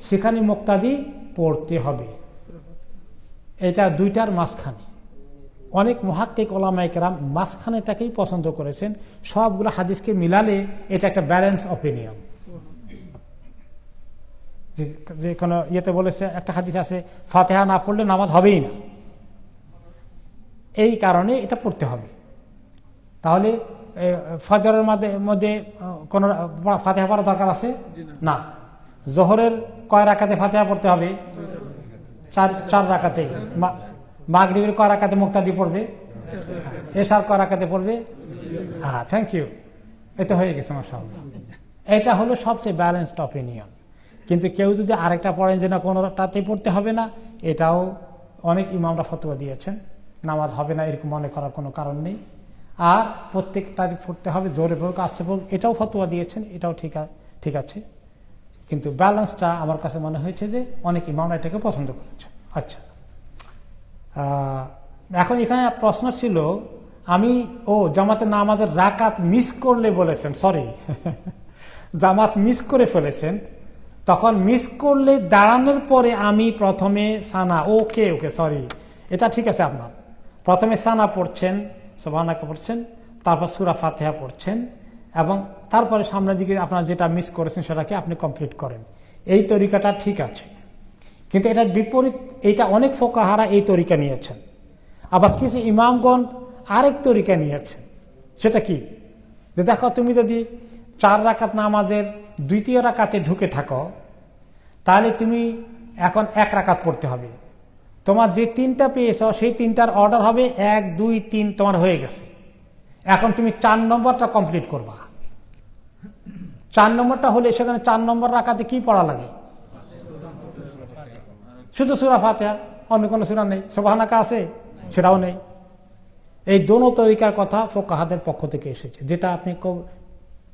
সেখানে মুক্তাদি পড়তে হবে। এটা 2টার মাঝখানে। অনেক মুহাক্কিক ওলামায়ে কেরাম মাঝখানেটাকেই পছন্দ করেছেন। সবগুলো হাদিসকে মিলালে এটা একটা ব্যালেন্স অপিনিয়ন। যে কোনো ইয়েতে বলেছে, একটা হাদিস আছে ফাতিহা না পড়লে নামাজ হবেই না, এই কারণে এটা পড়তে হবে। তাহলে ফজরের মধ্যে কোন ফাতিহা পড়ার দরকার আছে না। জোহরের কয় রাকাতে ফাতিহা পড়তে হবে? চার রাকাতে। মাগরিবের কয় রাকাতে মুক্তাদি পড়বে? এশার কয় রাকাতে পড়বে? হ্যাঁ, থ্যাংক ইউ, এটা হয়ে গেছে মাশাআল্লাহ। এটা হলো সবচেয়ে ব্যালেন্সড অপিনিয়ন। কিন্তু কেউ যদি আরেকটা পড়েন যে না কোনোটাতেই পড়তে হবে না, এটাও অনেক ইমামরা ফতোয়া দিয়েছেন, নামাজ হবে না এরকম মনে করার কোনো কারণ নেই। আর প্রত্যেকটাতে পড়তে হবে, জোরে পড়ুক আস্তে পড়ুক, এটাও ফতোয়া দিয়েছেন, এটাও ঠিক আছে। কিন্তু ব্যালেন্সটা আমার কাছে মনে হয়েছে যে অনেক ইমামরা এটাকে পছন্দ করেছে। আচ্ছা, এখন এখানে প্রশ্ন ছিল জামাতের নামাজের রাকাত মিস করলে বলেছেন, সরি জামাত মিস করে ফেলেছেন, তখন মিস করলে দাঁড়ানোর পরে আমি প্রথমে সানা, ওকে সরি, এটা ঠিক আছে। আপনার প্রথমে সানা পড়ছেন, সুবহানাকা পড়ছেন, তারপর সূরা ফাতিহা পড়ছেন, এবং তারপরে সামনের দিকে আপনার যেটা মিস করেছেন সেটাকে আপনি কমপ্লিট করেন। এই তরিকাটা ঠিক আছে, কিন্তু এটার বিপরীত, এইটা অনেক ফুকাহারা এই তরিকা নিয়েছেন। আবার কিছু ইমামগণ আরেক তরিকা নিয়েছেন। সেটা কি? যে দেখো, তুমি যদি 4 রাকাত নামাজের দ্বিতীয় রাকাতে ঢুকে থাকো, তাহলে তুমি এখন 1 রাকাত পড়তে হবে। তোমার যে 3টা পেয়েছ সেই 3টার অর্ডার হবে 1, 2, 3, তোমার হয়ে গেছে। এখন তুমি 4 নম্বরটা কমপ্লিট করবা। 4 নম্বরটা হলে সেখানে 4 নম্বর রাকাতে কি পড়া লাগে? শুধু সূরা ফাতিহা, অন্য কোনো সূরা নেই। সুবহানাকা আছে, সেটাও নেই। এই দোনো তরিকার কথা ফুকাহাদের পক্ষ থেকে এসেছে। যেটা আপনি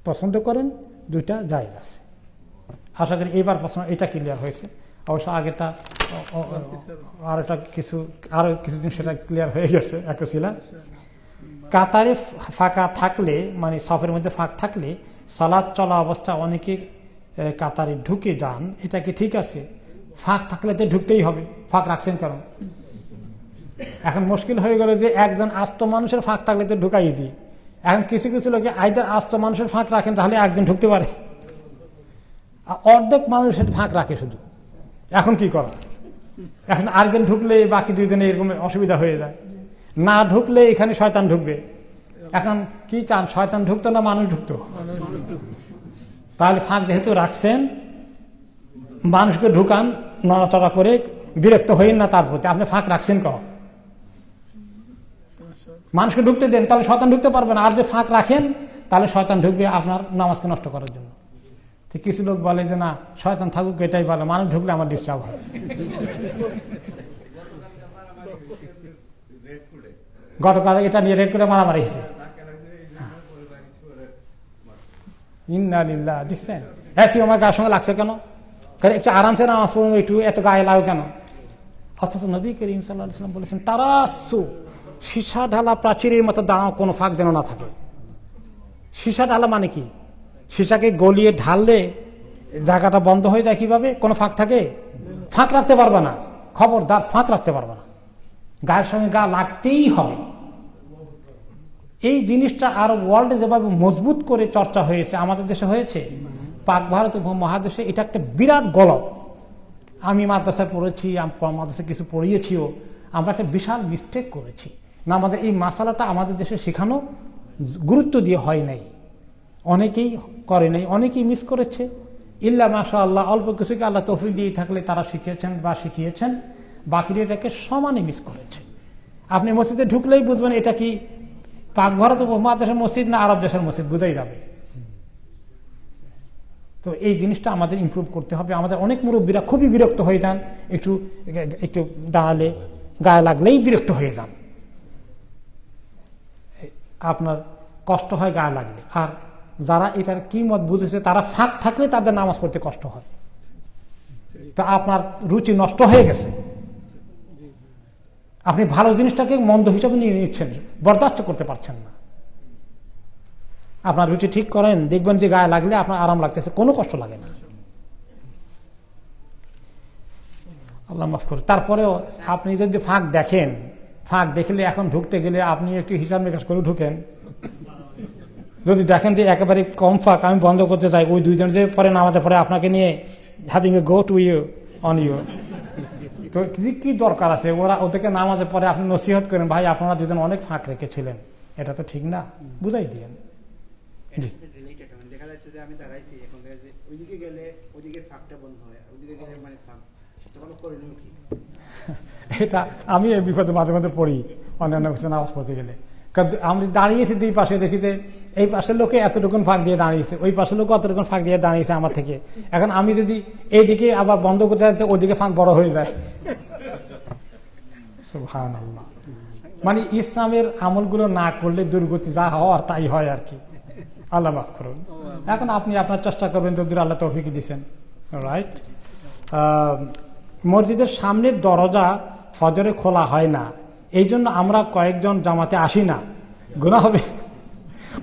পছন্দ করেন, দুইটা জায়েজ আছে। আশা করি এইবার প্রশ্ন এটা ক্লিয়ার হয়েছে। অবশ্য আগেটা আরো কিছুদিন সেটা ক্লিয়ার হয়ে গেছে। একশিলা কাতারে ফাঁকা থাকলে, মানে সফের মধ্যে ফাঁক থাকলে সালাত চলা অবস্থা অনেকে কাতারে ঢুকে যান, এটা কি ঠিক আছে? ফাঁক থাকলে তো ঢুকতেই হবে, ফাঁক রাখছেন কারণ। এখন মুশকিল হয়ে গেল যে একজন আস্ত মানুষের ফাঁক থাকলে তো ঢুকাই ইজি। এখন কিছু কিছু লোকে আইদার আস্ত মানুষের ফাঁক রাখেন, তাহলে একজন ঢুকতে পারে, অর্ধেক মানুষের ফাঁক রাখে শুধু। এখন কি করা? এখন আরেকজন ঢুকলে বাকি 2 জনে এরকম অসুবিধা হয়ে যায়। না ঢুকলে এখানে শয়তান ঢুকবে। এখন কি চান, শয়তান ঢুকতো না মানুষ ঢুকতো? তাহলে ফাঁক যেহেতু রাখছেন, মানুষকে ঢুকান নড়াচড়া করে, বিরক্ত হইন না তার প্রতি। আপনি ফাঁক রাখছেন কখন? মানুষকে ঢুকতে দেন, তাহলে শয়তান ঢুকতে পারবে না। আর যে ফাঁক রাখেন, তাহলে শয়তান ঢুকবে আপনার নামাজকে নষ্ট করার জন্য। তো কিছু লোক বলে যে না, শয়তান থাকুক, এটাই ভালো, মানুষ ঢুকলে আমার ডিস্টার্ব হয়। গতকাল এটা নিয়ে রেড করে মারামারি হয়েছে। ইন্নালিল্লাহ, দেখছেন? একটু আমার গায়ের সঙ্গে লাগছে কেন? একটু আরামসে নামাজ পড়ুন, একটু এত গায়ে লাগো কেন? অথচ নবী করিম সাল্লাল্লাহু আলাইহি ওয়াসাল্লাম বলেছেন, তারাসু, সীসা ঢালা প্রাচীরের মতো দাঁড়াও, কোনো ফাঁক যেন না থাকে। সীসা ঢালা মানে কি? সীসাকে গলিয়ে ঢাললে জায়গাটা বন্ধ হয়ে যায় কিভাবে? কোনো ফাঁক থাকে? ফাঁক রাখতে পারবে না, খবরদার ফাঁক রাখতে পারবে না, গায়ের সঙ্গে গা লাগতেই হবে। এই জিনিসটা আরব ওয়ার্ল্ডে যেভাবে মজবুত করে চর্চা হয়েছে, আমাদের দেশে হয়েছে, পাক ভারত মহাদেশে এটা একটা বিরাট গলত। আমি মাদ্রাসায় পড়েছি, মাদ্রাসায় কিছু পড়িয়েছিও, আমরা একটা বিশাল মিস্টেক করেছি না। আমাদের এই মাসালাটা আমাদের দেশে শেখানো গুরুত্ব দিয়ে হয় নাই, অনেকেই করে নাই, অনেকেই মিস করেছে। ইল্লা মাশাআল্লাহ, অল্প কিছুকে আল্লাহ তৌফিক দিয়ে থাকলে তারা শিখিয়েছেন বা শিখিয়েছেন, বাকিরা এটাকে সমানে মিস করেছে। আপনি মসজিদে ঢুকলেই বুঝবেন এটা কি পাক ভারত উপমহাদেশের মসজিদ না আরব দেশের মসজিদ, বুঝাই যাবে। তো এই জিনিসটা আমাদের ইমপ্রুভ করতে হবে। আমাদের অনেক মুরব্বীরা খুবই বিরক্ত হয়ে যান, একটু দাঁড়ালে গায়ে লাগলেই বিরক্ত হয়ে যান, আপনার কষ্ট হয় গায়ে লাগলে। আর যারা এটার কি মত বুঝেছে, তারা ফাঁক থাকলে তাদের নামাজ পড়তে কষ্ট হয়। তা আপনার রুচি নষ্ট হয়ে গেছে, আপনি ভালো জিনিসটাকে মন্দ হিসাবে নিয়ে নিচ্ছেন, বরদাস্ত করতে পারছেন না। আপনার রুচি ঠিক করেন, দেখবেন যে গায়ে লাগলে আপনার আরাম লাগতেছে, কোনো কষ্ট লাগে না। আল্লাহ মাফ করে। তারপরেও আপনি যদি ফাঁক দেখেন, ফাঁক দেখলে এখন ঢুকতে গেলে আপনি একটু হিসাব নিকাশ করে ঢুকেন। যদি দেখেন যে একেবারে কম ফাঁক, আমি বন্ধ করতে চাই, ওই 2 জন যে পরে নামাজে পড়ে আপনাকে নিয়ে having a go to you on you, তো কি দরকার আছে ওদেরকে নামাজের পরে আপনি নসিহত করেন, ভাই আপনারা দুজন অনেক ফাঁক রেখেছিলেন, এটা তো ঠিক না, বুঝাই দিয়েন। দেখা যাচ্ছে যে আমি দাঁড়াইছি, এখন ওইদিকে গেলে ওইদিকে ফাঁকটা বন্ধ হয়, ওইদিকে গেলে মানে ফাঁক, তখন করণীয় কি? এটা আমি এই বিপদে মাঝে মাঝে পড়ি অন্যান্য কিছু নামাজ পড়তে গেলে। আমি দাঁড়িয়েছি দুই পাশে, দেখি যে এই পাশের লোকে এতটুকুন ফাঁক দিয়ে দাঁড়িয়েছে, ওই পাশের লোক অতটুকুন ফাঁক দিয়ে দাঁড়িয়েছে আমার থেকে। এখন আমি যদি এইদিকে আবার বন্ধ করতে যাই, ওইদিকে ফাঁক বড় হয়ে যায়। সুবহানাল্লাহ। মানে ইসলামের আমলগুলো না করলে দুর্গতি যা হওয়ার তাই হয় আর কি। আল্লাহ মাফ করুন। এখন আপনি আপনার চেষ্টা করবেন, তো আল্লাহ তৌফিক দিয়েছেন, রাইট। মসজিদের সামনের দরজা ফজরে খোলা হয় না, এই জন্য আমরা কয়েকজন জামাতে আসি না, গুনাহ হবে।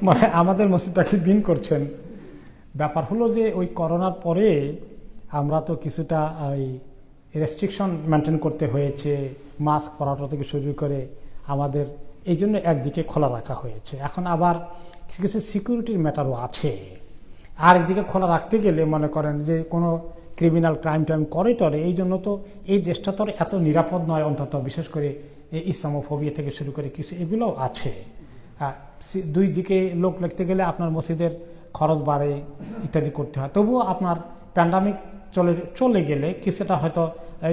মানে আমাদের মসজিদটাকে বিন করছেন। ব্যাপার হলো যে ওই করোনার পরে আমরা তো কিছুটা ওই রেস্ট্রিকশন মেনটেন করতে হয়েছে, মাস্ক পরাটা থেকে শুরু করে আমাদের, এই জন্য একদিকে খোলা রাখা হয়েছে। এখন আবার কিছু কিছু সিকিউরিটির ম্যাটারও আছে। আর একদিকে খোলা রাখতে গেলে মনে করেন যে কোনো ক্রিমিনাল ক্রাইম টাইম করে টরে, এই জন্য তো এই দেশটা তো এত নিরাপদ নয়, অন্তত বিশেষ করে ইসলামোফোবিয়া থেকে শুরু করে কিছু এগুলোও আছে। দুই দিকে লোক লিখতে গেলে আপনার মসজিদের খরচ বাড়ে, ইত্যাদি করতে হয়। তবুও আপনার প্যান্ডামিক চলে গেলে কিছুটা হয়তো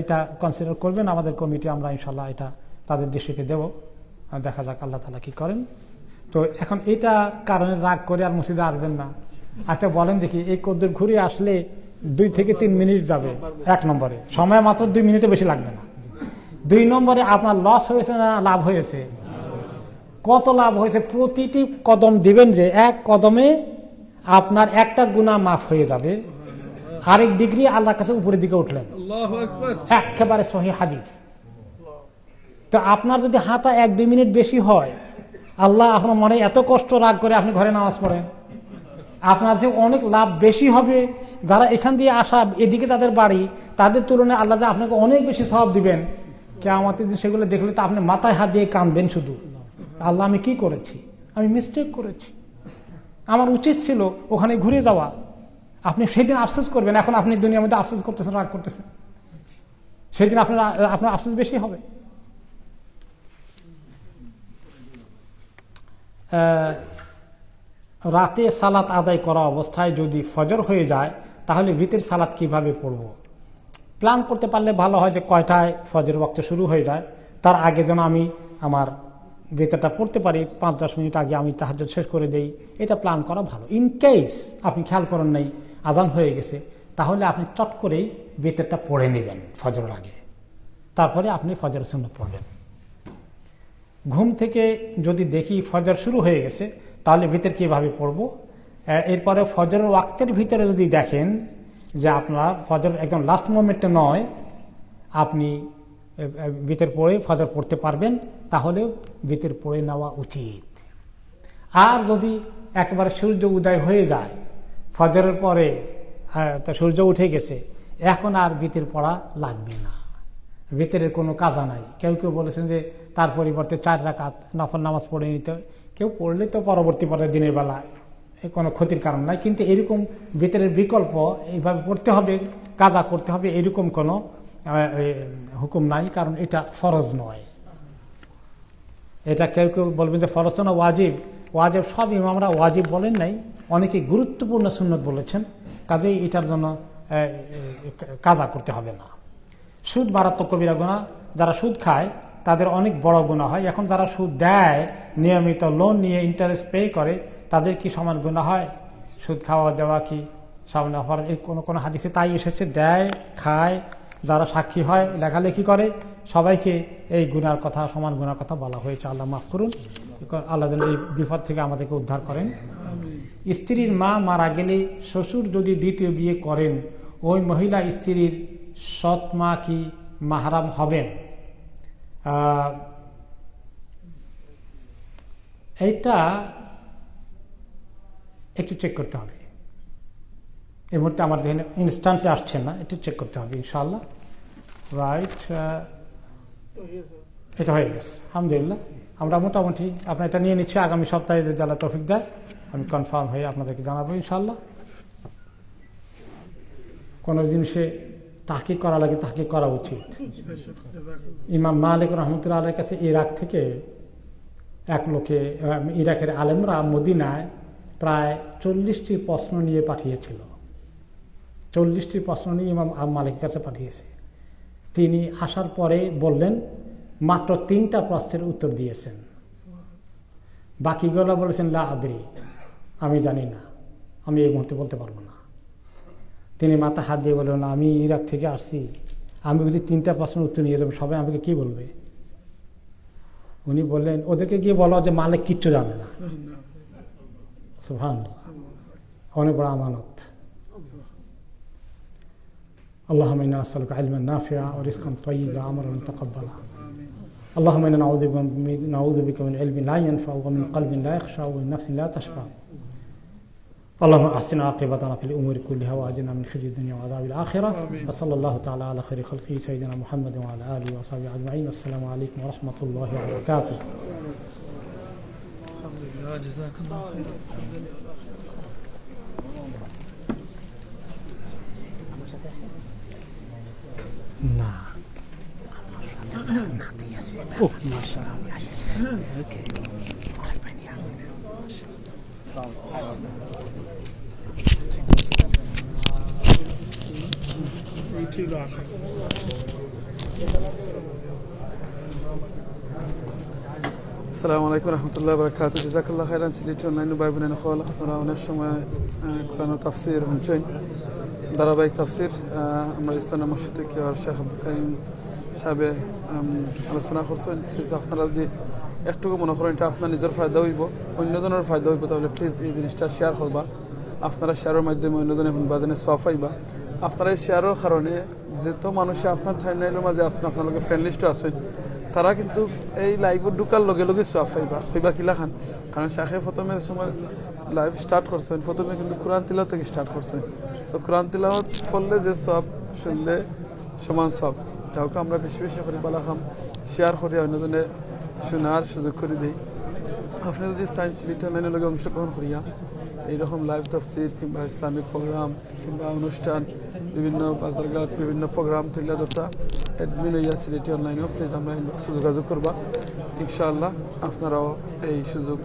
এটা কনসিডার করবেন আমাদের কমিটি, আমরা ইনশাল্লাহ এটা তাদের দৃষ্টিতে দেব, দেখা যাক আল্লাহ তাআলা কি করেন। তো এখন এটা কারণে রাগ করে আর মসজিদে আসবেন না। আচ্ছা বলেন দেখি, এই কদ্দুর ঘুরে আসলে 2 থেকে 3 মিনিট যাবে, 1 নম্বরে সময় মাত্র 2 মিনিটে বেশি লাগবে না। 2 নম্বরে আপনার লস হয়েছে না লাভ হয়েছে? কত লাভ হয়েছে? প্রতিটি কদম দিবেন যে 1 কদমে আপনার একটা গুনাহ মাফ হয়ে যাবে, আরেক ডিগ্রি আল্লাহর কাছে উপরের দিকে উঠলেন। আল্লাহু আকবার। একেবারে সহিহ হাদিস। তো আপনার যদি হাঁটা 1-2 মিনিট বেশি হয়, আল্লাহ আপনার মনে এত কষ্ট রাগ করে আপনি ঘরে নামাজ পড়েন, আপনার যে অনেক লাভ বেশি হবে। যারা এখান দিয়ে আসা, এদিকে যাদের বাড়ি, তাদের তুলনায় আল্লাহ যে আপনাকে অনেক বেশি সওয়াব দিবেন, কিয়ামতের দিন সেগুলো দেখলে তো আপনি মাথায় হাত দিয়ে কাঁদবেন শুধু, আল্লাহ আমি কি করেছি, আমি মিস্টেক করেছি, আমার উচিত ছিল ওখানে ঘুরে যাওয়া। আপনি সেদিন আফসোস করবেন, এখন আপনি দুনিয়ার মধ্যে আফসোস করতেছেন, রাগ করতেছেন, সেদিন আপনার আফসোস বেশি হবে। রাতে সালাত আদায় করা অবস্থায় যদি ফজর হয়ে যায়, তাহলে ভিতর সালাত কিভাবে পড়ব? প্ল্যান করতে পারলে ভালো হয় যে কয়টায় ফজর ওয়াক্ত শুরু হয়ে যায়, তার আগে যেন আমি আমার ভিতরটা পড়তে পারি, 5-10 মিনিট আগে আমি তাহাজ্জুদ শেষ করে দেই, এটা প্ল্যান করা ভালো। ইন কেস আপনি খেয়াল করেন নাই আজান হয়ে গেছে, তাহলে আপনি চট করেই ভিতরটা পড়ে নেবেন ফজরের আগে, তারপরে আপনি ফজর সুন্নাত পড়বেন। ঘুম থেকে যদি দেখি ফজর শুরু হয়ে গেছে, তাহলে ভিতর কীভাবে পড়ব? এরপরে ফজরের ওয়াক্তের ভিতরে যদি দেখেন যে আপনার ফজর একদম লাস্ট মোমেন্টে নয়, আপনি ভিতর পড়ে ফজর পড়তে পারবেন, তাহলে ভিতর পড়ে নেওয়া উচিত। আর যদি একবারে সূর্য উদয় হয়ে যায়, ফজরের পরে সূর্য উঠে গেছে, এখন আর ভিতর পড়া লাগবে না, ভিতরের কোনো কাজা নাই। কেউ কেউ বলেছেন যে তার পরিবর্তে 4 রাকাত নফল নামাজ পড়ে নিতে, কেউ পড়লে তো পরবর্তী পর্যায়ে দিনের বেলা কোনো ক্ষতির কারণ নাই, কিন্তু এরকম ভিতরের বিকল্প এইভাবে পড়তে হবে, কাজা করতে হবে, এরকম কোনো হুকুম নাই, কারণ এটা ফরজ নয়। এটা কেউ কেউ বলবেন যে ফরজ না ওয়াজিব, ওয়াজিব সব ইমামরা ওয়াজিব বলেন নাই, অনেকে গুরুত্বপূর্ণ সুন্নত বলেছেন, কাজেই এটার জন্য কাজা করতে হবে না। সুদ মারাত্মক কবিরা গুনাহ, যারা সুদ খায় তাদের অনেক বড় গুনাহ হয়। এখন যারা সুদ দেয়, নিয়মিত লোন নিয়ে ইন্টারেস্ট পে করে, তাদের কি সমান গুনাহ হয়? সুদ খাওয়া দেওয়া কি সমান অপরাধ? এই কোনো হাদিসে তাই এসেছে, দেয়, খায়, যারা সাক্ষী হয়, লেখালেখি করে, সবাইকে এই গুনার কথা, সমান গুনার কথা বলা হয়েছে। আল্লাহ মাফ করুন, আল্লাহ যেন এই বিপদ থেকে আমাদেরকে উদ্ধার করেন। স্ত্রীর মা মারা গেলে শ্বশুর যদি দ্বিতীয় বিয়ে করেন, ওই মহিলা স্ত্রীর সৎ মা কি মাহরাম হবেন? এইটা একটু চেক করতে হবে, এই মুহূর্তে আমার যেখানে ইনস্ট্যান্টলি আসছে না, একটু চেক করতে হবে ইনশাআল্লাহ। রাইট, এটা হয়ে গেছে আলহামদুলিল্লাহ। আমরা মোটামুটি আপনার এটা নিয়ে নিচ্ছি, আগামী সপ্তাহে যদি আল্লাহ তৌফিক দেয় আমি কনফার্ম হয়ে আপনাদেরকে জানাবো ইনশাআল্লাহ। কোনো জিনিসে তাহকিক করা লাগে, তাহকিক করা উচিত। ইমাম মালিক রহমতুল্লাহ আলাইহির কাছে ইরাক থেকে এক লোকে, ইরাকের আলেমরা মদিনায় প্রায় 40টি প্রশ্ন নিয়ে পাঠিয়েছিল। 40টি প্রশ্ন নিয়ে ইমাম মালিকের কাছে পাঠিয়েছে। তিনি আসার পরে বললেন মাত্র 3টা প্রশ্নের উত্তর দিয়েছেন, বাকিগুলো বলেছেন লা আদরি, আমি জানি না, আমি এই মুহূর্তে বলতে পারবো না। তিনি মাথা হাত দিয়ে বললেন, আমি ইরাক থেকে আসছি, আমি যদি 3টা প্রশ্নের উত্তর নিয়ে যাবো, সবাই আমাকে কি বলবে? উনি বললেন, ওদেরকে গিয়ে বলো যে মালিক কিচ্ছু জানে না। সুবহানাল্লাহ, অনেক বড় আমানত। اللهم إنا نسألك علما نافعا ورزقا طيبا وعملا متقبلا. اللهم إنا نعوذ بك من علم لا ينفع ومن قلب لا يخشع ومن نفس لا تشبع. اللهم أحسن عاقبتنا في الأمور كلها وأجرنا من خزي الدنيا وعذاب الآخرة. وصلى الله تعالى على خير خلقه سيدنا محمد وعلى آله وصحبه أجمعين. والسلام عليكم ورحمة الله وبركاته. الحمد لله، جزاك الله خير. نعم. Oh, mashallah. Okay. السلام عليكم ورحمة الله وبركاته. جزاك الله خيرا سيدي অনলাইন ভাই বোনের খোলা আপনারা অনেক সময় কোরআন তাফসীর শুনছেন, ধারাবাহিক তাফসীর আমরা ইসলামী মসজিদ থেকে আর শেখ আব্দুল কারীম সাহেব আলোচনা করছেন। প্লিজ আপনারা যদি একটুকু মনে করেন এটা আপনার নিজের ফায়দা হইব, অন্যজনের ফায়দা হইব, তাহলে প্লিজ এই জিনিসটা শেয়ার করবা। আপনারা শেয়ারের মাধ্যমে অন্যজনের বাজানে সফ পাইবা। আপনারা এই শেয়ারের কারণে যেহেতু মানুষে আপনার টাইমলাইনের মাঝে আসছেন, আপনার লগে ফ্রেন্ড লিস্টে আছেন, তারা কিন্তু এই লাইভে ঢুকার লগে লগে সফ পাইবা হইবা কিলা খান। কারণ শাখে প্রথমে সময় লাইভ স্টার্ট করছেন, প্রথমে কিন্তু কোরআন তিলাওয়াত থেকে স্টার্ট করছেন। সো কোরআন তিলাওয়াত পড়লে যে সব, শুনলে সমান সব, তাকে আমরা বেশি বেশি করে বলা খাম শেয়ার করে অন্যজনে শোনার সুযোগ করে দিই। আপনি যদি সায়েন্স লিটার লাইনের লগে অংশগ্রহণ করিয়া এইরকম লাইভ তাফসীর কিংবা ইসলামিক প্রোগ্রাম কিংবা অনুষ্ঠান, বিভিন্ন বাজারঘাট, বিভিন্ন প্রোগ্রাম থেকে যতটা অ্যাডমিন হইয়া সিলেটি অনলাইনেও প্লিজ আমরা ইনবক্সে যোগাযোগ করবা। ইনশাআল্লাহ আপনারাও এই সুযোগ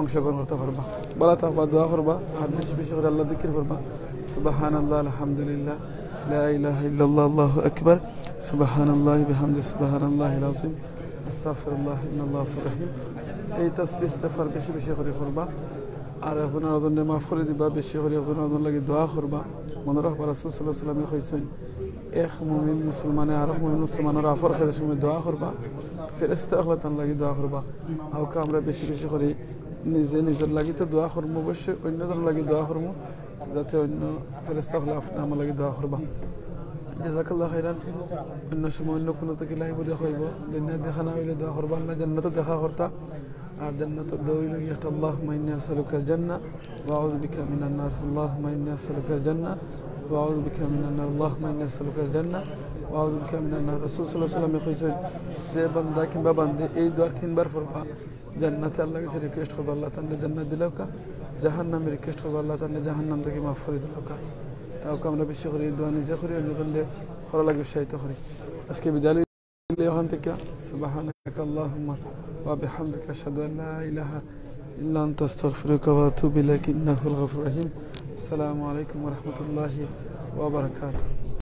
অংশগ্রহণ করতে পারবা। বলা থাকবা, দোয়া করবা, আর বেশি বেশি করে আল্লাহ যিকির করবা। সুবহানাল্লাহ, আলহামদুলিল্লাহ, লা ইলাহা ইল্লাল্লাহ, আল্লাহু আকবার, সুবহানাল্লাহি বিহামদিহি, সুবহানাল্লাহিল আযীম, আস্তাগফিরুল্লাহ, ইন্নাল্লাহু গফুরুর রহিম। এই তাসবিহ ইস্তিগফার বেশি বেশি করে করবা, আর একজনের আদনে মাফ করে দিবা, বেশি করে একজনের আদন লাগি দোয়া করবা। মনে রাখবা রাসূল সাল্লাল্লাহু আলাইহি ওয়াসাল্লামে কইছেন, এক মুমিন মুসলমানে আর এক মুমিন মুসলমানের আফর খেতে সময় দোয়া করবা, ফেরেশতা আল্লাহ তাআলা লাগি দোয়া করবা। আওকা আমরা বেশি বেশি করে নিজে নিজের লাগি তো দোয়া করবো, অবশ্যই অন্যজন লাগি দোয়া করবো, যাতে অন্য ফেরেশতা আল্লাহ আমার লাগি দোয়া করবা। জাযাকাল্লাহু খাইরান। অন্য সময় অন্য কোনো থেকে লাইভ দেখা হইব, দুনিয়া দেখা না হইলে দোয়া করবা আল্লাহ জান্নাতে দেখা করতা। আর জান্নাতের দোয়া হইল ইয়া আল্লাহুম্মা ইন্নী আসআলুকাল জান্নাহ ওয়া আউযু বিকা মিনান নার, আল্লাহুম্মা ইন্নী আসআলুকাল জান্নাহ ওয়া আউযু বিকা মিনান নার, আল্লাহুম্মা ইন্নী আসআলুকাল জান্নাহ ওয়া আউযু বিকা মিনান নার। রাসূল সাল্লাল্লাহু আলাইহি ওয়াসাল্লাম কইছেন যে বান্দা কিংবা বান্দী এই দোয়া 3বার পড়বা, জান্নাতে আল্লাহর কাছে রিকোয়েস্ট করবা, আল্লাহ তাআলা জান্নাত দিলেও কা, জাহান্নামে রিকোয়েস্ট করবা, আল্লাহ তাআলা জাহান্নাম থেকে মাফ করে দিলেও কা। তাও আমরা বেশি করে দোয়া নিজে করি, অন্যজনদের করা লাগে উৎসাহিত করি। আজকে বিদায় ওখান থেকে সুবহানাকা আল্লাহুম্মা ওয়া বিহামদিকা আশহাদু আন লা ইলাহা ইল্লা আনতা আস্তাগফিরুকা ওয়া আতুবু ইলাইক, ইন্নাকাল গফুরুর রহিম। আসসালামু আলাইকুম ওয়া রাহমাতুল্লাহি ওয়া বারাকাতুহু।